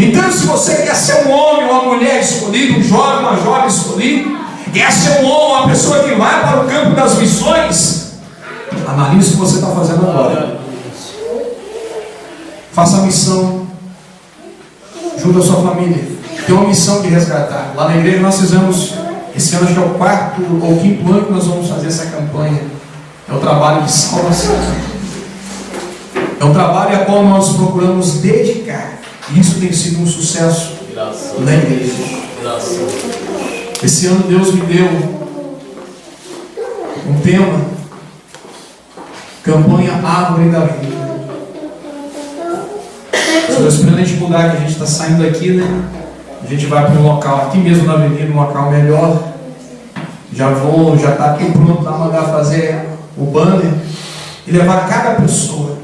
Então, se você quer ser um homem, uma mulher escolhida, um jovem, uma jovem escolhida, quer ser um homem, uma pessoa que vai para o campo das missões, analise o que você está fazendo agora. Faça a missão junto à sua família. Tem uma missão de resgatar. Lá na igreja nós fizemos, esse ano acho que é o 4º ou 5º ano que nós vamos fazer essa campanha. É o trabalho de salvação. É um trabalho a qual nós procuramos dedicar. E isso tem sido um sucesso na igreja. Esse ano Deus me deu um tema: campanha Árvore da Vida. Estou esperando a gente mudar, que a gente está saindo daqui, né? A gente vai para um local aqui mesmo na avenida, um local melhor. Já está aqui pronto para mandar fazer o banner e levar cada pessoa,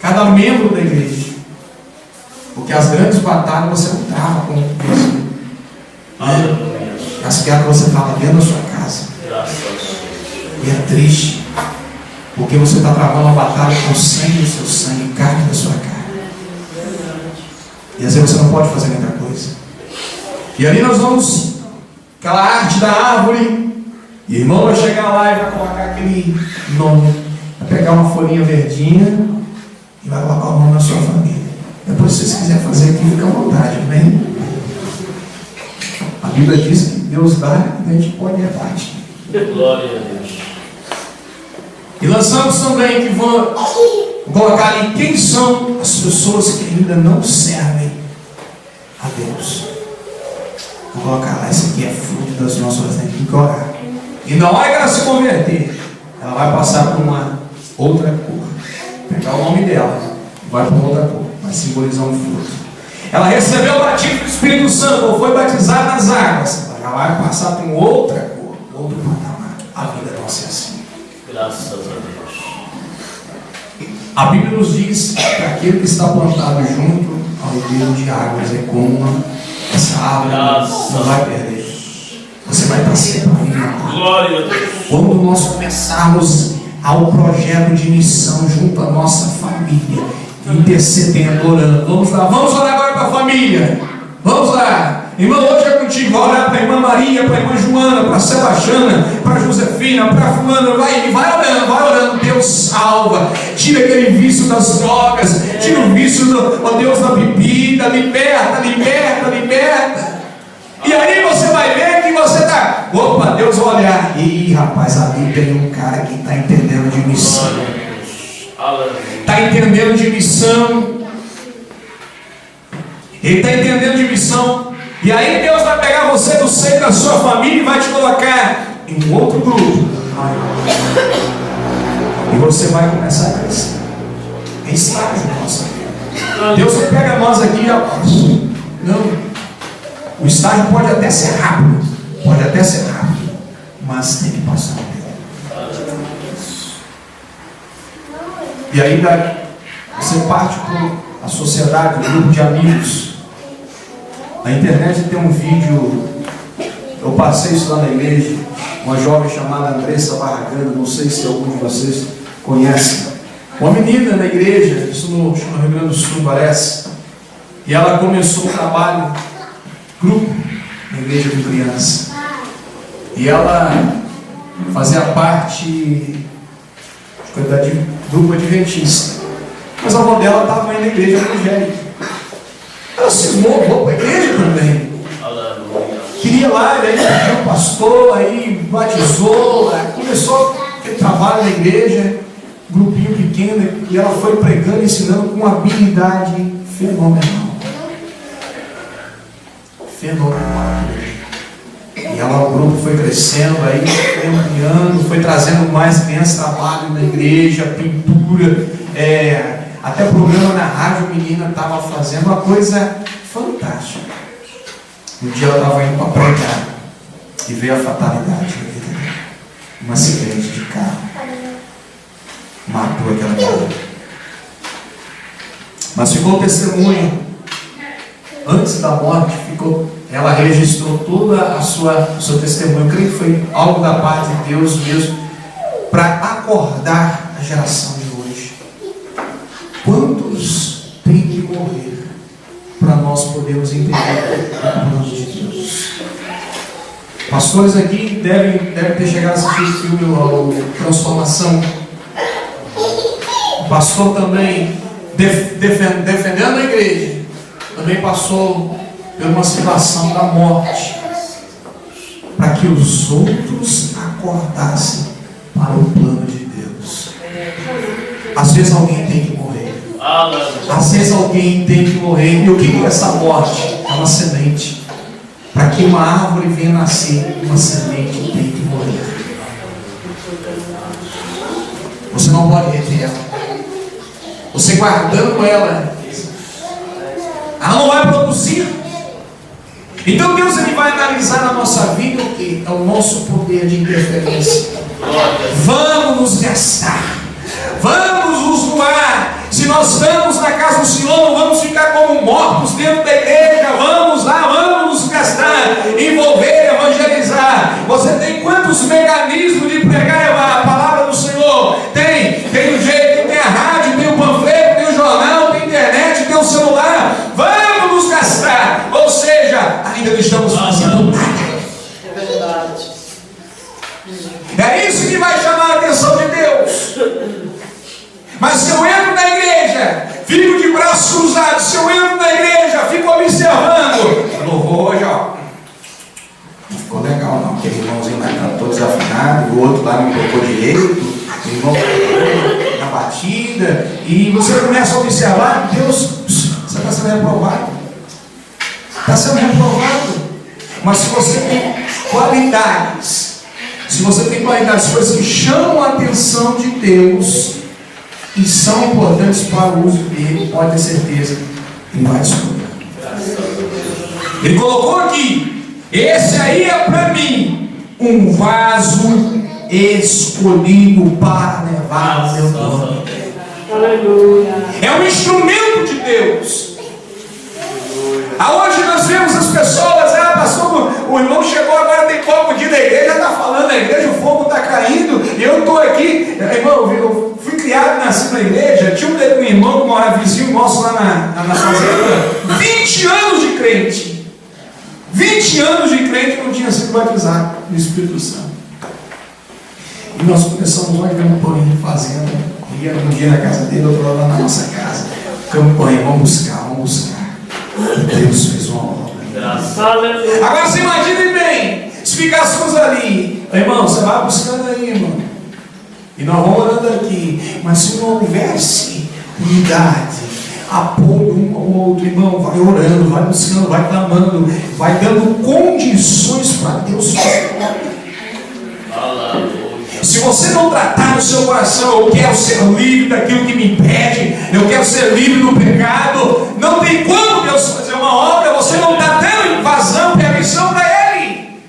cada membro da igreja. Porque as grandes batalhas você não trava com isso. As guerras que você trava dentro da sua casa. E é triste, porque você está travando uma batalha com sangue do seu sangue, carne da sua carne. E às vezes você não pode fazer muita coisa. E ali nós vamos, aquela arte da árvore, e o irmão vai chegar lá e vai colocar aquele nome, vai pegar uma folhinha verdinha e vai colocar o nome da sua família. Depois, se vocês quiserem fazer aqui, fica à vontade, amém? A Bíblia diz que Deus dá e a gente pode repartir. Glória a Deus. E lançamos também que vou colocar ali quem são as pessoas que ainda não servem a Deus. Vou colocar lá, isso aqui é fruto das nossas orações, tem que orar. E na hora que ela se converter, ela vai passar por uma outra cor. Pegar o nome dela, vai para outra cor, vai simbolizar um fruto. Ela recebeu o batismo do Espírito Santo, ou foi batizada nas águas, ela vai passar por outra cor, outro patamar. A vida nossa é assim. Graças a Deus. A Bíblia nos diz que aquele que está plantado junto ao ribeiro de águas é como essa árvore não vai perder. Você vai estar sempre ainda. Glória a Deus. Quando nós começarmos ao projeto de missão junto à nossa família, intercedendo, orando, vamos lá, vamos orar agora para a família. Vamos lá. Irmão, hoje é contigo. Vai orar para a irmã Maria, para a irmã Joana, para a Sebastiana, para a Josefina, para a fulana. Vai orando. Deus salva. Tira aquele vício das drogas. Tira o vício, ó Deus, da bebida. Liberta. E aí você vai ver que você está. Opa, Deus vai olhar. Ih, rapaz, ali tem um cara que está entendendo de missão. Está entendendo de missão. Ele está entendendo de missão. E aí Deus vai pegar você do seio da sua família e vai te colocar em um outro grupo. E você vai começar a crescer. É estágio na nossa vida. Deus não pega nós aqui e após. Não. O estágio pode até ser rápido. Mas tem que passar. E aí você parte para a sociedade, um grupo de amigos. Na internet tem um vídeo, eu passei isso lá na igreja, uma jovem chamada Andressa Barragana, não sei se algum de vocês conhece. Uma menina na igreja, isso no Rio Grande do Sul parece, e ela começou um trabalho, grupo, na igreja de criança. E ela fazia parte da grupo adventista. Mas a avó dela estava aí na igreja evangélica. Ela cismou, vou para a igreja também. Queria lá, ele aí um pastor, aí batizou, aí começou a ter trabalho na igreja, grupinho pequeno, e ela foi pregando, ensinando com uma habilidade fenomenal. Fenomenal. E ela, o grupo foi crescendo, aí foi ampliando, foi trazendo mais crianças, trabalho na igreja, pintura, até programa na rádio, a menina estava fazendo uma coisa fantástica. Um dia ela estava indo para pregar e veio a fatalidade, um acidente de carro, matou aquela mulher. Mas ficou o testemunho. Antes da morte, ela registrou toda o seu testemunho. Eu creio que foi algo da parte de Deus mesmo, para acordar a geração de hoje. Quantos têm que morrer para nós podermos entender o plano de Deus? Pastores aqui devem ter chegado a assistir o filme Transformação. O pastor também, defendendo a igreja, também passou por uma situação da morte, para que os outros acordassem para o plano de Deus. Às vezes alguém tem que morrer. Às vezes alguém tem que morrer. E o que é essa morte? É uma semente. Para que uma árvore venha nascer, uma semente tem que morrer. Você não pode reter ela. Você guardando ela não vai produzir. Então Deus ele vai analisar na nossa vida o que? É o nosso poder de interferência. Vamos nos gastar, vamos nos doar. Se nós estamos na casa do Senhor, não vamos ficar como mortos dentro da igreja. Vamos lá, vamos nos gastar, envolver, evangelizar. Você tem quantos mecanismos de pregar a palavra do Senhor? Tem o jeito, tem a rádio, tem o panfleto, tem o jornal, tem a internet, tem o celular. Vamos nos gastar. Ou seja, ainda não estamos fazendo nada. É verdade. É isso que vai chamar a atenção de Deus. Mas se eu entro na igreja, fico de braços cruzados. Se eu entro na igreja, fico observando. Louvor hoje, ó. Não ficou legal não. Aquele irmãozinho lá cantou desafinado, o outro lá não tocou direito, o irmão na batida. E você começa a observar, Deus, você está sendo reprovado. Está sendo reprovado. Mas se você tem qualidades, coisas que chamam a atenção de Deus e são importantes para o uso dele, pode ter certeza, ele vai escolher. Ele colocou aqui, esse aí é para mim um vaso escolhido para levar o meu nome. Aleluia. É um instrumento de Deus. Hoje nós vemos as pessoas, pastor, o irmão chegou agora, tem pouco dia da igreja, está falando na igreja, o fogo está caindo, e eu estou aqui. Irmão, eu fui criado, nasci na igreja, tinha um irmão que morava vizinho nosso lá na fazenda, 20 anos de crente. 20 anos de crente não tinha sido batizado no Espírito Santo. E nós começamos lá em Campanha, fazenda, ia um dia na casa dele, outro lá na nossa casa. Campanha, vamos buscar. Deus fez uma obra. Agora você imagine bem, se ficássemos ali, irmão, você vai buscando aí, irmão, e nós vamos orando aqui, mas se não houvesse unidade, apoio um ao outro, irmão, vai orando, vai buscando, vai clamando, vai dando condições para Deus fazer. Se você não tratar no seu coração, eu quero ser livre daquilo que me impede, eu quero ser livre do pecado, não tem como Deus fazer uma obra, você não está dando invasão, permissão para Ele.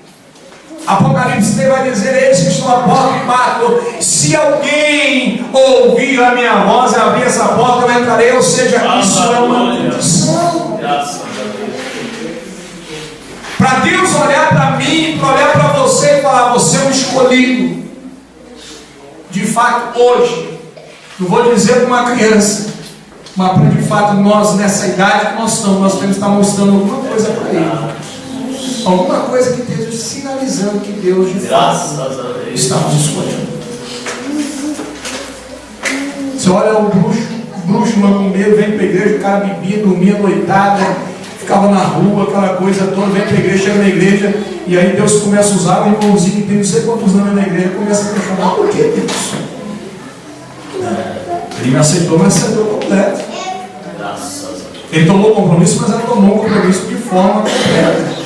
Apocalipse vai dizer: esse que estou à porta e bato, se alguém ouvir a minha voz e abrir essa porta, eu entrarei. Ou seja, isso é uma condição. Graças a Deus. Para Deus olhar para mim, para olhar para você e falar: você é um escolhido. De fato, hoje, não vou dizer para uma criança, mas para de fato nós, nessa idade que nós estamos, nós temos que estar mostrando alguma coisa para ele. Alguma coisa que esteja sinalizando que Deus de Graças fato a Deus. está nos escolhendo. Você olha o bruxo macumbeiro, vem para a igreja, o cara bebia, dormia noitada, ficava na rua, aquela coisa toda, vem para a igreja, chega na igreja, e aí Deus começa a usar o irmãozinho que tem não sei quantos anos na igreja, começa a questionar: por que Deus? Ele me aceitou, mas aceitou completo. Graças a Deus. Ele tomou compromisso, mas ele tomou compromisso de forma completa.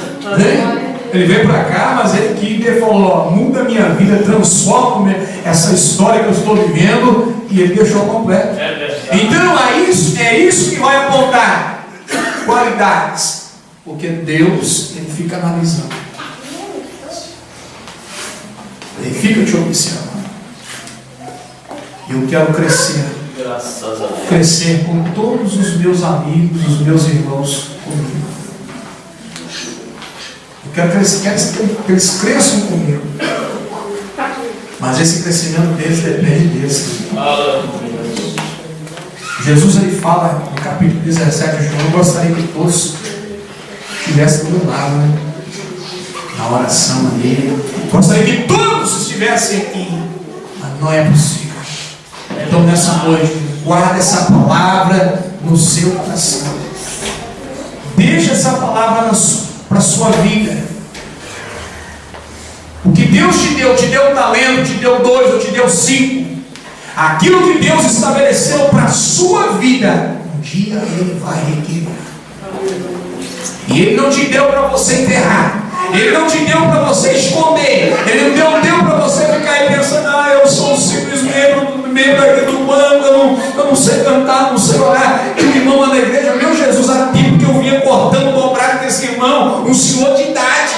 Ele veio para cá, mas ele falou: ó, muda a minha vida, transforma essa história que eu estou vivendo, e ele deixou completo. Então é isso que vai apontar qualidades, porque Deus, ele fica analisando, ele fica te observando. Eu quero crescer, Graças a Deus. crescer com todos os meus amigos, os meus irmãos comigo. Eu quero que eles cresçam comigo, mas esse crescimento deles depende deles. Aleluia. Jesus, ele fala no capítulo 17 de João: eu gostaria que todos estivessem do meu lado, né? Na oração ali. Gostaria que todos estivessem aqui, mas não é possível. Então, nessa noite, guarda essa palavra no seu coração. Deixa essa palavra para a sua vida. O que Deus te deu talento, te deu 2 ou te deu 5. Aquilo que Deus estabeleceu para a sua vida, um dia Ele vai requerer. E Ele não te deu para você enterrar. Ele não te deu para você esconder. Ele não deu para você ficar aí pensando: ah, eu sou um simples membro aqui do banco, eu não sei cantar, não sei orar. E o irmão lá na igreja: meu Jesus, a tipo que eu vinha cortando dobrado com esse irmão, um senhor de idade.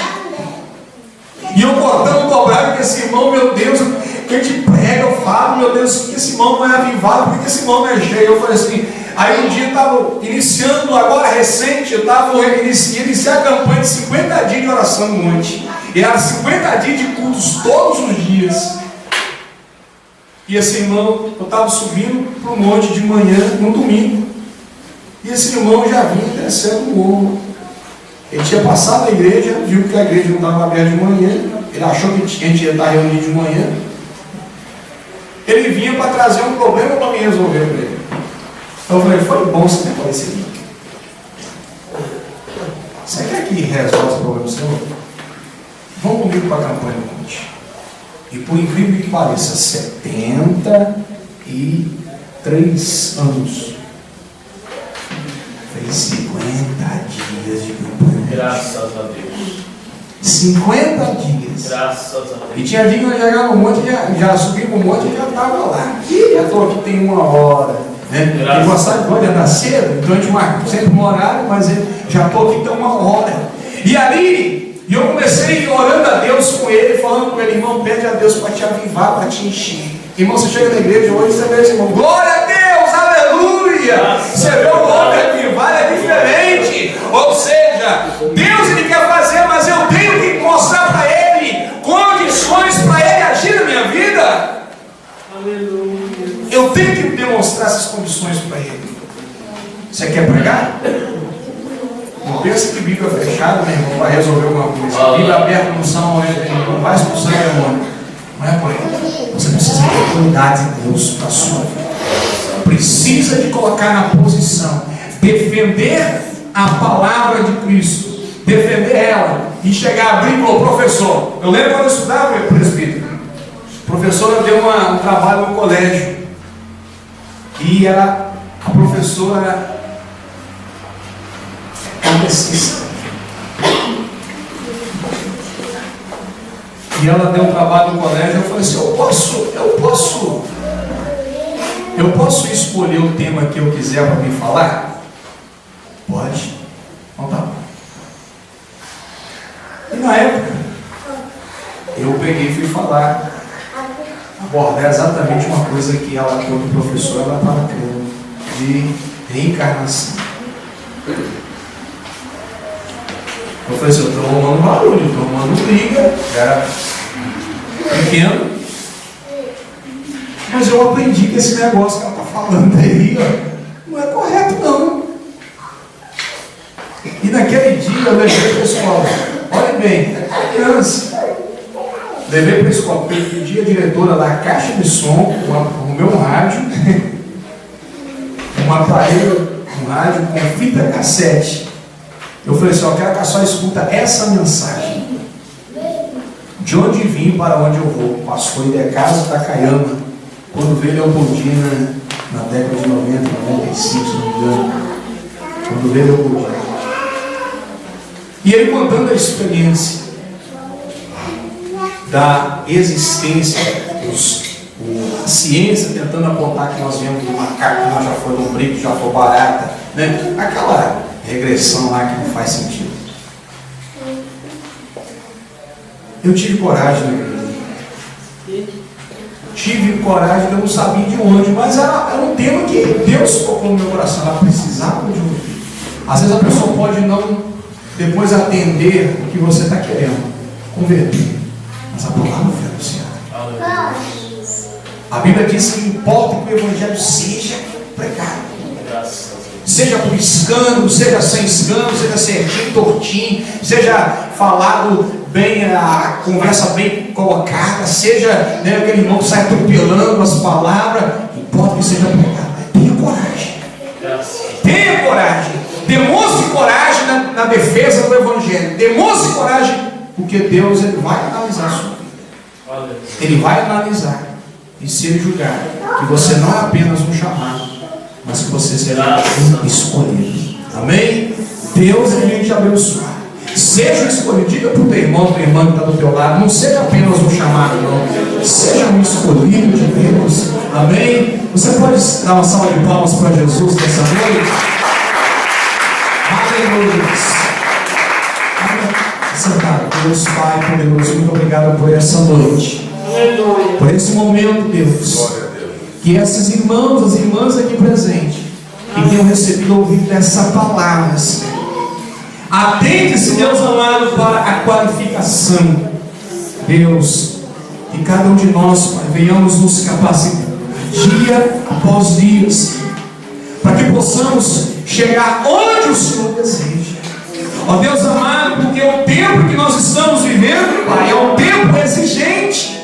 E eu cortando dobrado com esse irmão, meu Deus, que a gente prega, eu falo: meu Deus, que esse irmão não é avivado, porque esse irmão não é cheio. Eu falei assim. Aí um dia eu estava iniciando, agora recente, eu estava iniciando a campanha de 50 dias de oração no monte. E era 50 dias de cultos todos os dias. E esse irmão, eu estava subindo para o monte de manhã, no domingo. E esse irmão já vinha descendo o morro. Ele tinha passado a igreja, viu que a igreja não estava aberta de manhã. Ele achou que a gente ia estar reunido de manhã. Ele vinha para trazer um problema para me resolver para ele. Eu falei: foi bom você ter aparecido. Você quer que resolva esse problema seu? Vamos comigo para a campanha do monte. E por incrível que pareça, 73 anos. Fez 50 dias de campanha. Graças a Deus. 50 dias. Graças a Deus. E tinha dia que eu chegar no monte, já subi para o monte e já estava lá. Já estou aqui, tem 1 hora. Ele gostava de andar cedo, então a gente marca sempre um horário, mas já estou aqui, então 1 hora. E ali, eu comecei orando a Deus com ele, falando com ele: irmão, pede a Deus para te avivar, para te encher. Irmão, você chega na igreja hoje, você vê esse irmão: glória a Deus, aleluia! Você vê o homem avivar, é diferente. Ou seja, Deus ele quer fazer, mas eu tenho que mostrar para ele condições para ele agir na minha vida. Aleluia. Eu tenho que demonstrar essas condições para ele. Você quer pregar? Não pensa que Bíblia fechada, meu irmão, vai resolver alguma coisa. Bíblia aberta no salmo, não vai expulsar o demônio. Não é por aí. Você precisa ter autoridade de Deus para a sua vida. Precisa de colocar na posição, defender a palavra de Cristo, defender ela e chegar a abrir e falar: professor, eu lembro quando eu estudava, meu presbítero, a professora deu um trabalho no colégio. E a professora kardecista. E ela deu um trabalho no colégio. Eu falei assim: eu posso escolher o tema que eu quiser para me falar? Pode. Então tá bom. E na época, eu peguei e fui falar. abordar exatamente uma coisa que ela, como professora, ela estava crendo, de reencarnação. Eu falei assim, eu estou arrumando barulho, estou arrumando briga, era pequeno, mas eu aprendi que esse negócio que ela está falando aí, ó, não é correto não. E naquele dia eu levei para a escola, olha bem, criança, levei para a escola, porque eu pedi a diretora da caixa de som, o meu rádio, um aparelho, um rádio com fita cassete. Eu falei assim, eu quero que a senhora escuta essa mensagem. De onde vim para onde eu vou. Pastor Idecaso Takayama, quando veio Leopoldina, na década de 90, 95, se não me engano. Quando veio Leopoldina. E ele contando a experiência da existência, a ciência tentando apontar que nós viemos do macaco, que nós já foi lombrigo, que já foi barata, né? Aquela regressão lá que não faz sentido. Eu tive coragem, né? Tive coragem, eu não sabia de onde, mas era um tema que Deus colocou no meu coração, ela precisava de ouvir. Às vezes a pessoa pode não depois atender o que você está querendo, converter, mas a palavra foi anunciada. A Bíblia diz que importa que o Evangelho seja pregado. Seja por escândalo, seja sem escândalo, seja certinho, tortinho, seja falado bem, a conversa bem colocada, seja, né, aquele irmão que sai atropelando as palavras, importa que seja pregado. Tenha coragem. Tenha coragem. Demonstre coragem na defesa do Evangelho. Demonstre coragem, porque Deus ele vai analisar a sua vida. Ele vai analisar. E se ele julgar que você não é apenas um chamado, mas que você será um escolhido. Amém? Deus é gente abençoar. Seja escolhido. Diga para o teu irmão, tua irmã que está do teu lado, não seja apenas um chamado, não. Seja um escolhido de Deus. Amém? Você pode dar uma salva de palmas para Jesus nessa noite? Aleluia. Sentado. Deus Pai poderoso, muito obrigado por essa noite. Por esse momento, Deus, que esses irmãos, as irmãs aqui presentes, que tenham recebido o ouvido dessa palavra, Senhor, atende-se, Deus amado, para a qualificação, Deus, que cada um de nós, Pai, venhamos nos capacitar dia após dia, Senhor, para que possamos chegar onde o Senhor deseja. Ó Deus amado, porque o tempo que nós estamos vivendo, Pai, é um tempo exigente.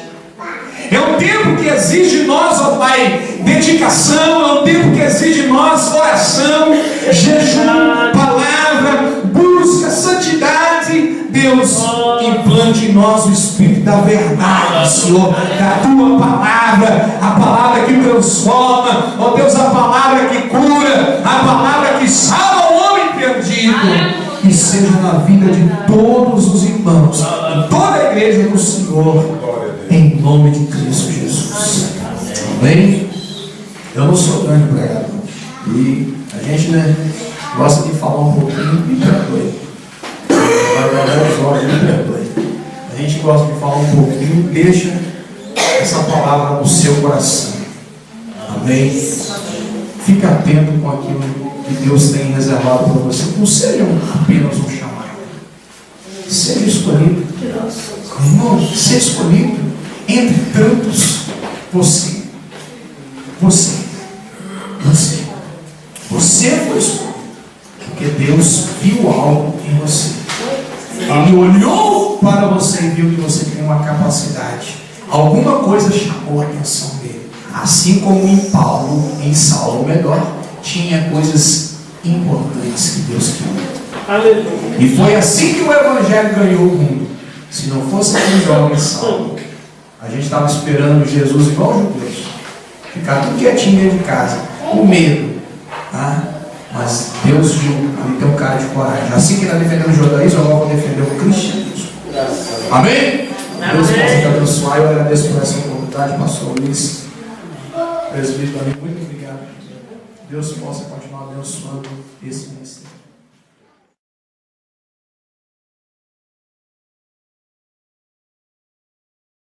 É um tempo que exige de nós, ó Pai, dedicação. É um tempo que exige de nós oração, jejum, palavra, busca, santidade. Deus, implante em nós o Espírito da verdade, Senhor, da Tua palavra, a palavra que transforma, ó Deus, a palavra que cura, a palavra que salva o homem perdido. Que seja na vida de todos os irmãos, em toda a igreja do Senhor, em nome de Cristo Jesus. Amém? Eu não sou grande pregador. E a gente, né, gosta de falar um pouquinho, me perdoe. Vai dar 10 horas, me perdoe. A gente gosta de falar um pouquinho, deixa essa palavra no seu coração. Amém? Fica atento com aquilo que Deus tem reservado para você. Não seja apenas um chamado. Seja escolhido. Irmão, seja escolhido entre tantos. Você foi escolhido. Porque Deus viu algo em você. Ele olhou para você e viu que você tem uma capacidade. Alguma coisa chamou a atenção dele. Assim como em Paulo, em Saulo, melhor, tinha coisas importantes que Deus queria. Aleluia. E foi assim que o Evangelho ganhou o mundo. Se não fosse aquele jovem Saulo, a gente estava esperando Jesus igual o judeus, ficar tudo quietinho dentro de casa, com medo. Tá? Mas Deus viu, ali tem um cara de coragem. Assim que ele está defendendo o judaísmo, agora vou defender o cristianismo. Amém? Deus possa te abençoar. Eu agradeço por essa oportunidade, pastor Luiz. Presbítero, muito obrigado. Deus possa continuar abençoando esse ministério.